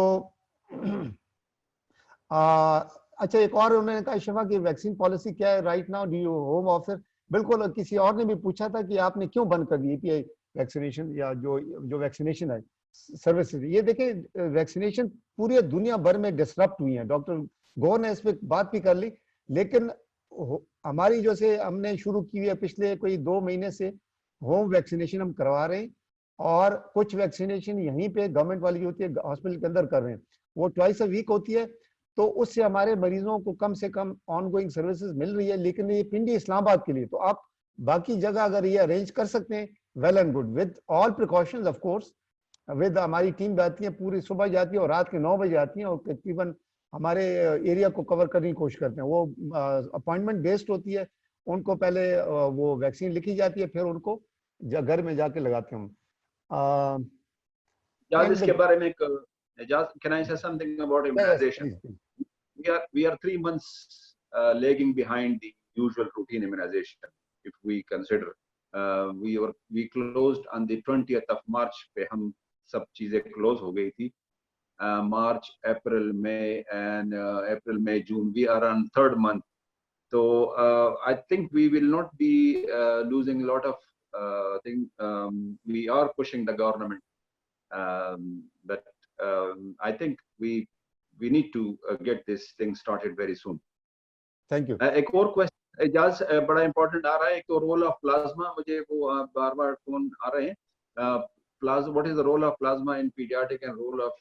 अच्छा, एक और उन्होंने कहा शिफा की वैक्सीन पॉलिसी क्या है right now, do you home offer. बिल्कुल. किसी और ने भी पूछा था कि आपने क्यों बंद कर दी एपीआई वैक्सीनेशन या जो वैक्सीनेशन है सर्विसेज. ये देखें वैक्सीनेशन पूरी दुनिया भर में डिसरप्ट हुई है. डॉक्टर गौर ने इस पर बात भी कर ली, लेकिन हमारी जो से हमने शुरू की है पिछले कोई 2 महीने से होम वैक्सीनेशन हम करवा रहे हैं, और कुछ वैक्सीनेशन यहीं पे गवर्नमेंट वाली होती है हॉस्पिटल के अंदर कर रहे हैं. वो ट्वाइस अ वीक होती है, तो उससे हमारे मरीजों को कम से कम ऑनगोइंग सर्विसेज मिल रही है. लेकिन ये पिंडी इस्लामाबाद के लिए, तो आप बाकी जगह अगर ये अरेंज कर सकते हैं well and good, with all precautions of course. With हमारी टीम जाती है, पूरी सुबह जाती है और रात के 9 बजे आती है, और तकरीबन हमारे एरिया को कवर करने की कोशिश करते हैं. वो अपॉइंटमेंट बेस्ड होती है. उनको पहले वो वैक्सीन लिखी जाती है, फिर उनको घर में जाके लगाते हैं हम. इसके बारे में can I say something about immunization? We are 3 months lagging behind the usual routine immunization. If we consider we closed on the 20th of March पे हम सब चीजें close हो गई थी. March, April, May and April, May, June. We are on 3rd month. So I think we will not be losing a lot of things. We are pushing the government, but I think we need to get this thing started very soon. Thank you. एक और question Ejaz बड़ा important आ रहा है. एक तो role of plasma, मुझे वो बार बार phone आ रहे हैं. Plasma, what is the role of plasma in paediatric and role of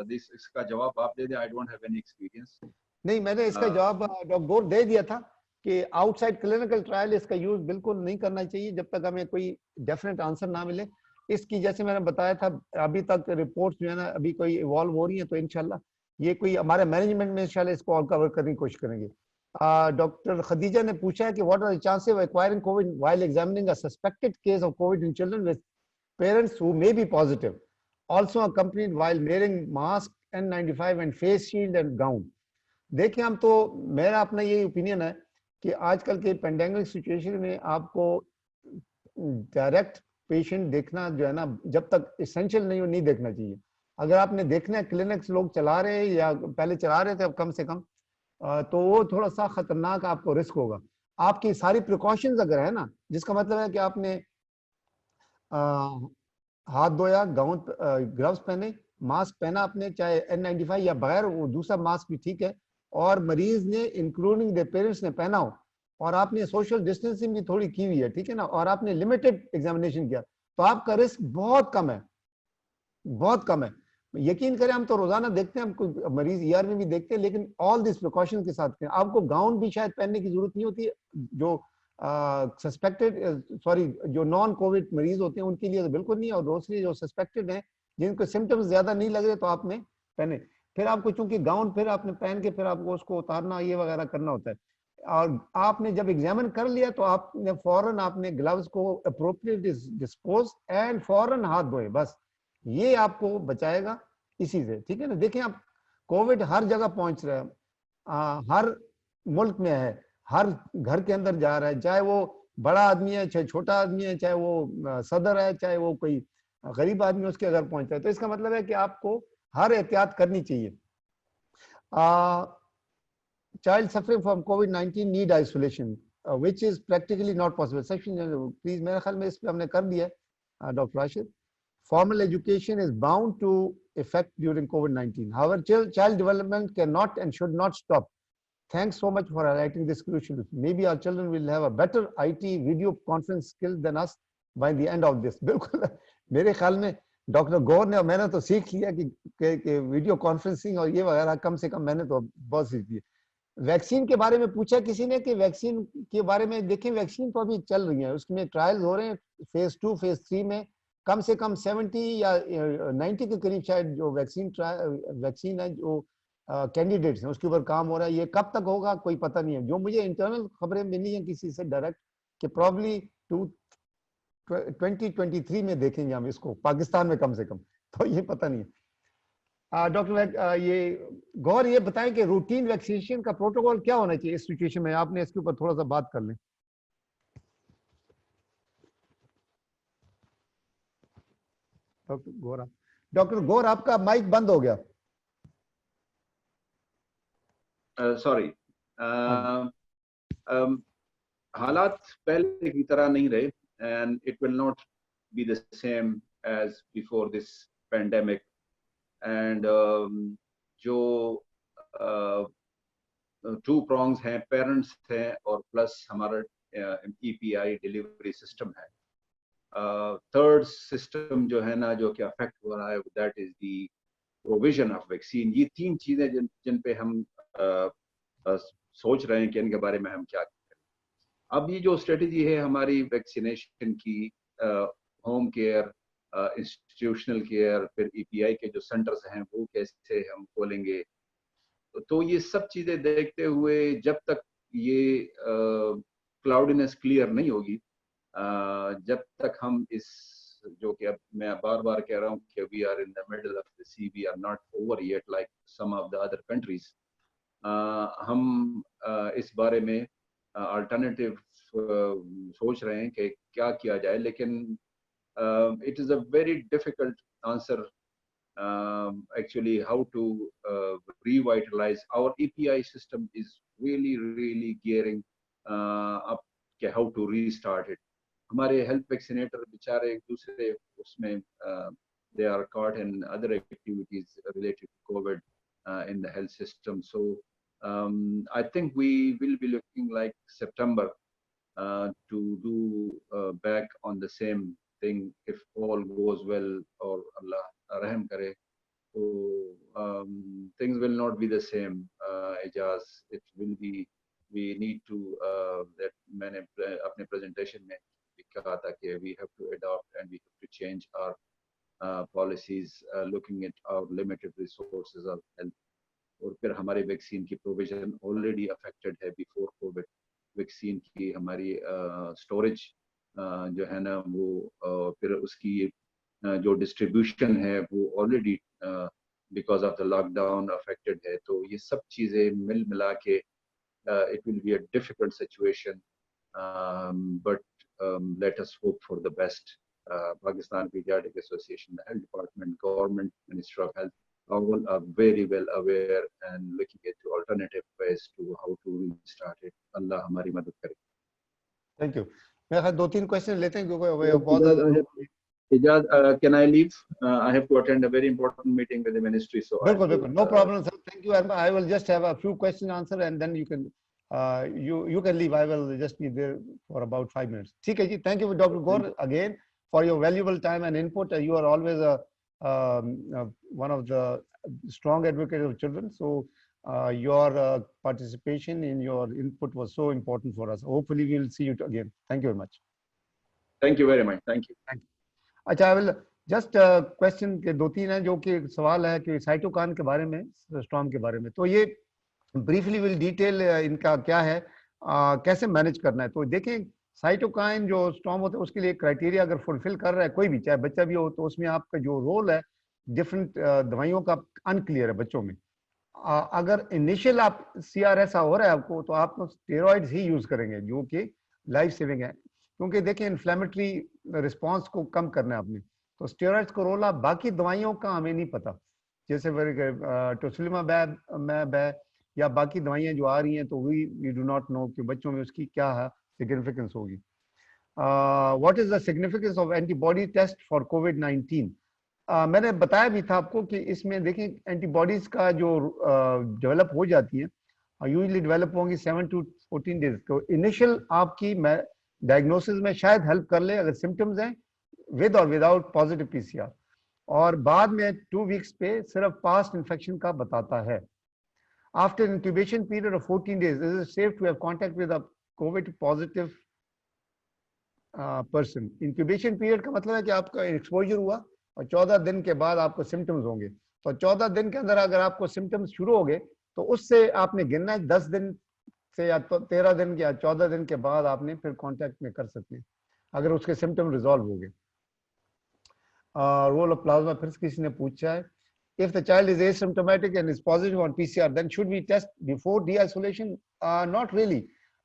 this. इसका जवाब आप दे दें. I don't have any experience. नहीं, मैंने इसका जवाब डॉक्टर गौर दे दिया था कि आउटसाइड क्लिनिकल ट्रायल इसका यूज बिल्कुल नहीं करना चाहिए जब तक हमें कोई डेफिनेट आंसर ना मिले. इसकी जैसे मैंने बताया था अभी तक रिपोर्ट्स जो है ना अभी कोई इवॉल्व हो रही है, तो इंशाल्लाह ये कोई हमारे मैनेजमेंट में इंशाल्लाह इसको और कवर करने की कोशिश करेंगे. डॉक्टर खदीजा ने पूछा है कि what are the chances of acquiring COVID while examining a suspected case of COVID in children with parents who may be positive, also accompanied while wearing mask N95 and face shield and gown. देखिए, हम तो मेरा अपना ये opinion है कि आजकल के पेंडेमिक सिचुएशन में आपको डायरेक्ट पेशेंट देखना जो है ना, जब तक एसेंशियल नहीं देखना चाहिए. अगर आपने देखना है क्लिनिक्स लोग चला रहे हैं या पहले चला रहे थे, अब कम से कम, तो वो थोड़ा सा खतरनाक आपको रिस्क होगा. आपकी सारी प्रिकॉशंस अगर है ना, जिसका मतलब है कि आपने हाथ धोया, गाउन ग्लव्स पहने, मास्क पहना आपने, चाहे N95 या बगैर वो दूसरा मास्क भी ठीक है, और मरीज ने इंक्लूडिंग द पेरेंट्स ने पहना हो, और आपने सोशल डिस्टेंसिंग भी थोड़ी की हुई है, ठीक है ना, और आपने लिमिटेड एग्जामिनेशन किया, तो आपका रिस्क बहुत कम है, बहुत कम है। यकीन करें, हम तो रोजाना देखते हैं, हम मरीज ईआर में भी देखते हैं, लेकिन ऑल दिस प्रिकॉशन के साथ करें। आपको गाउन भी शायद पहनने की जरूरत नहीं होती है, जो सस्पेक्टेड सॉरी जो नॉन कोविड मरीज होते हैं उनके लिए तो बिल्कुल नहीं, और दूसरी जो सस्पेक्टेड है जिनको सिम्टम्स ज्यादा नहीं लग रहे तो आपने पहने। फिर आपको चूंकि गाउन फिर आपने पहन के फिर आपको उसको उतारना ये वगैरह करना होता है, और आपने जब एग्जामिन कर लिया तो आपने फौरन आपने ग्लव्स को अप्रोप्रिएटली डिस्पोज एंड फौरन हाथ धोए, बस ये आपको बचाएगा इसी से, ठीक है ना। देखिए आप, कोविड हर जगह पहुंच रहा है, हर मुल्क में है, हर घर के अंदर जा रहा है, चाहे वो बड़ा आदमी है चाहे छोटा आदमी है, चाहे वो सदर है चाहे वो कोई गरीब आदमी उसके घर पहुंच रहा है। तो इसका मतलब है कि आपको हर एहतियात करनी चाहिए। Child suffering from COVID-19 need isolation, which is practically not possible. Section please, मेरे ख्याल में इस पे हमने कर दिया है, doctor Rashid. Formal education is bound to affect during COVID-19. However, child development cannot and should not stop. Thanks so much for highlighting this crucial. Maybe our children will have a better IT video conference skill than us by the end of this. बिल्कुल मेरे ख्याल में doctor गौर ने और मैंने तो सीख लिया कि वीडियो कॉन्फ्रेंसिंग और ये वगैरह कम से कम मैंने तो बहुत सीख लिया। वैक्सीन के बारे में पूछा किसी ने कि वैक्सीन के बारे में देखें, वैक्सीन तो अभी चल रही है, उसमें ट्रायल्स हो रहे हैं, फेज 2 फेज 3 में कम से कम 70 या 90 के करीब शायद जो वैक्सीन है जो कैंडिडेट्स हैं उसके ऊपर काम हो रहा है। ये कब तक होगा कोई पता नहीं है। जो मुझे इंटरनल खबरें मिली हैं किसी से डायरेक्ट कि प्रॉब्ली 2023 में देखेंगे हम इसको पाकिस्तान में कम से कम, तो ये पता नहीं है। डॉक्टर ये गौर ये बताएं कि रूटीन वैक्सीनेशन का प्रोटोकॉल क्या होना चाहिए इस सिचुएशन में, आपने इसके ऊपर थोड़ा सा बात कर लें। डॉक्टर गौर आपका माइक बंद हो गया। सॉरी, हालात पहले की तरह नहीं रहे, and it will not be the same as before this pandemic. And जो टू प्रोंग्स हैं, पेरेंट्स हैं और प्लस हमारा EPI डिलीवरी सिस्टम है। थर्ड सिस्टम जो है ना, जो कि अफेक्ट हो रहा है, that is the provision of vaccine. ये तीन चीजें जिन पे हम सोच रहे हैं कि इनके बारे में हम क्या करें। अब ये जो स्ट्रेटेजी है हमारी वैक्सीनेशन की, होम केयर, इंस्टीट्यूशनल केयर, फिर EPI के जो सेंटर्स हैं वो कैसे हम खोलेंगे, तो ये सब चीजें देखते हुए जब तक ये क्लाउडीनेस क्लियर नहीं होगी, जब तक हम इस, जो कि अब मैं बार बार कह रहा हूँ कि we are in the middle of the sea, we are not over yet like some of the other countries, हम इस बारे में अल्टरनेटिव सोच रहे हैं कि क्या किया जाए। लेकिन it is a very difficult answer actually how to revitalize our EPI system is really gearing up how to restart it. हमारे हेल्थ वैक्सीनेटर बेचारे एक दूसरे उसमें they are caught in other activities related to COVID in the health system. So I think we will be looking like September to do back on the same thing if all goes well or Allah Rahim kare. So things will not be the same. Ijaz, it will be, we need to that मैंने अपने presentation में कहा था कि we have to adopt and we have to change our policies looking at our limited resources of health. और फिर हमारे vaccine की प्रोविजन ऑलरेडी अफेक्टेड है बिफोर कोविड। वैक्सीन की हमारी स्टोरेज जो है ना वो फिर उसकी जो डिस्ट्रीब्यूशन है वो already because of the lockdown affected है। तो ये सब चीज़ें मिल मिला के it will be a difficult situation, but let us hope for the best. Pakistan paediatric association, the health department, government, minister of health all are very well aware and looking at alternative ways to how to restart it. Allah हमारी मदद करे। Thank you. मैं दो तीन question लेते हैं क्योंकि बहुत ज़्यादा। Ijaz, can I leave? I have to attend a very important meeting with the ministry, so बिल्कुल, no problem, sir. Thank you. I will just have a few questions answered and then you can you can leave. I will just be there for about 5 minutes. ठीक है जी. Thank you, Dr. Gaur, again for your valuable time and input. You are always one of the strong advocates of children. So your participation in your input was so important for us. Hopefully we will see you again. Thank you very much. Thank you very much. Thank you. अच्छा, I will just question के 2-3 हैं जो कि सवाल है कि cytokine के बारे में, स्टॉर्म के बारे में. तो ये ब्रीफली विल डिटेल इनका क्या है, कैसे मैनेज करना है. तो देखें, साइटोकाइन जो स्टॉर्म होता है उसके लिए क्राइटेरिया अगर फुलफिल कर रहा है कोई भी, चाहे बच्चा भी हो, तो उसमें आपका जो रोल है डिफरेंट दवाइयों का अनक्लियर है बच्चों में. अगर इनिशियल आप CRS हो रहा है आपको, तो आप स्टेरॉइड्स ही यूज करेंगे जो कि लाइफ सेविंग है, क्योंकि देखिए इन्फ्लेमेटरी रिस्पॉन्स को कम करना है आपने. तो स्टेरॉइड्स को रोल आप, बाकी दवाइयों का हमें नहीं पता, जैसे टोसिलिमाब है या बाकी दवाइयाँ जो आ रही हैं, तो वी डू नॉट नो कि बच्चों में उसकी क्या सिग्निफिकेंस होगी. What is the significance of antibody test for कोविड-19? मैंने बताया भी था आपको कि इसमें देखिए एंटीबॉडीज का जो डेवलप हो जाती है, यूजली डेवलप होंगी 7 to 14 डेज. तो इनिशियल आपकी डायग्नोसिस में शायद हेल्प कर ले अगर सिम्टम्स हैं विद और विदाउट पॉजिटिव PCR, और बाद में 2 वीक्स पे सिर्फ पास्ट इन्फेक्शन का बताता है. After incubation period of 14 days, is it safe to have contact with a COVID positive person? Incubation period का मतलब है कि आपका एक्सपोजर हुआ और 14 दिन के बाद आपको सिम्टम्स होंगे. तो 14 दिन के अंदर अगर आपको सिम्टम्स शुरू हो गए, तो उससे आपने गिनना है 10 दिन से या 13 दिन या 14 दिन के बाद आपने फिर कांटेक्ट में कर सकते हैं अगर उसके सिम्टम रिजॉल्व हो गए. रोल ऑफ प्लाज्मा फिर किसी ने पूछा है. If the child is asymptomatic and is positive on PCR, then should we test before de-isolation? Not really.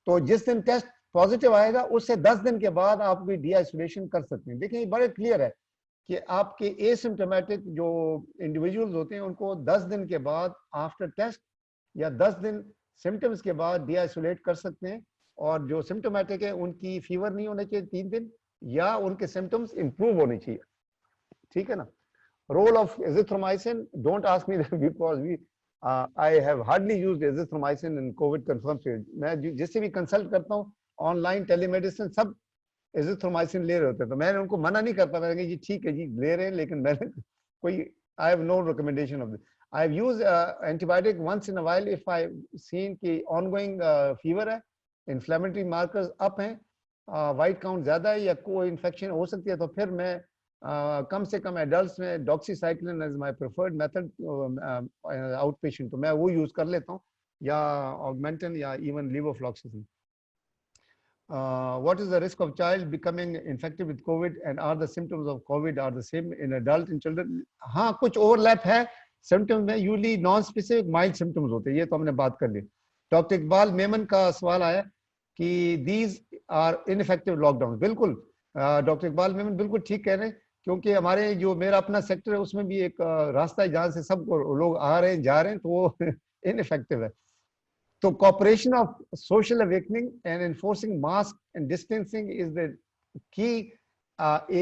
तो जिस दिन टेस्ट पॉजिटिव आएगा उससे 10 दिन के बाद आप भी de-isolation कर सकते हैं. देखिए बड़े क्लियर है कि आपके एसिम्टोमेटिक जो इंडिविजुअल्स होते हैं उनको 10 दिन के बाद आफ्टर टेस्ट या 10 दिन सिम्टम्स के बाद de-isolate कर सकते हैं, और जो सिम्टोमेटिक है उनकी फीवर नहीं होने चाहिए 3 दिन, या उनके सिम्टम्स इंप्रूव होने चाहिए. ठीक है ना. Role of azithromycin, don't ask me that because I have hardly used azithromycin in COVID confirmed period. मैं जिससे भी कंसल्ट करता हूँ ऑनलाइन टेलीमेडिसिन, सब azithromycin ले रहे होते हैं, तो मैंने उनको मना नहीं कर पाता कि जी ठीक है जी ले रहे हैं, लेकिन मैंने कोई I have no recommendation of this. I have used antibiotic once in a while if I seen कि ongoing fever है, inflammatory markers up हैं, white count ज़्यादा है या कोई इन्फेक्शन हो सकती है, तो फिर मैं कम से कम एडल्ट्स में doxycycline as my preferred method outpatient, तो मैं वो यूज कर लेता हूँ, या ऑगमेंटन या even levofloxacin. What is the risk of child becoming infected with COVID, and are the symptoms of COVID are the same in adult and children? हाँ, कुछ ओवरलैप है सिम्टम्स में, usually non specific mild symptoms होते हैं, ये तो हमने बात कर ली. डॉक्टर इकबाल मेमन का सवाल आया कि दीज आर इनफेक्टिव लॉकडाउन. बिल्कुल डॉक्टर इकबाल मेमन बिल्कुल ठीक कह रहे हैं, क्योंकि हमारे जो मेरा अपना सेक्टर है उसमें भी एक रास्ता है जहाँ से सब लोग आ रहे हैं जा रहे हैं, तो वो इनफेक्टिव है. तो cooperation of social awakening and enforcing mask and distancing is the key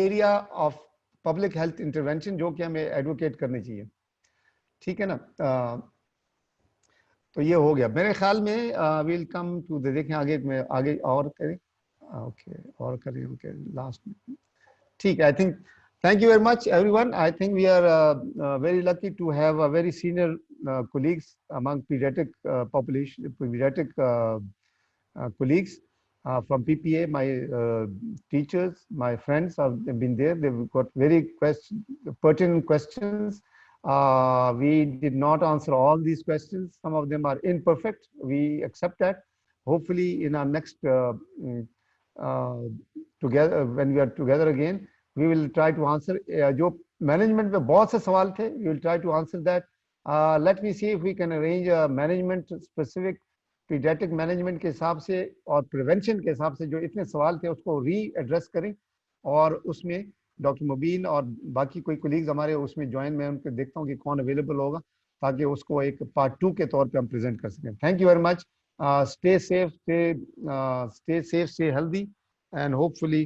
area of public health intervention जो कि हमें एडवोकेट करनी चाहिए. ठीक है ना. तो ये हो गया मेरे ख्याल में. विल कम टू देखें आगे में, आगे और करें. ओके और करें. ओके लास्ट में ठीक है. I think thank you very much everyone. I think we are very lucky to have a very senior colleagues among pediatric population, pediatric colleagues from PPA. My teachers, my friends have been there. They've got very pertinent questions. We did not answer all these questions. Some of them are imperfect. We accept that. Hopefully in our next together, when we are together again, we will try to answer. जो management में बहुत से सवाल थे, we will try to answer that. Let me see if we can arrange a management specific pediatric management के हिसाब से और प्रिवेंशन के हिसाब से जो इतने सवाल थे उसको री एड्रेस करें, और उसमें डॉक्टर मुबीन और बाकी कोई कोलीग्स हमारे उसमें ज्वाइन, मैं उनको देखता हूँ कि कौन अवेलेबल होगा, ताकि उसको एक पार्ट 2 के तौर पे हम प्रेजेंट कर सकें. Thank you very much. Stay safe, stay healthy, and hopefully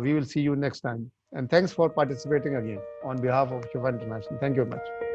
we will see you next time. And thanks for participating again on behalf of Shifa International. Thank you very much.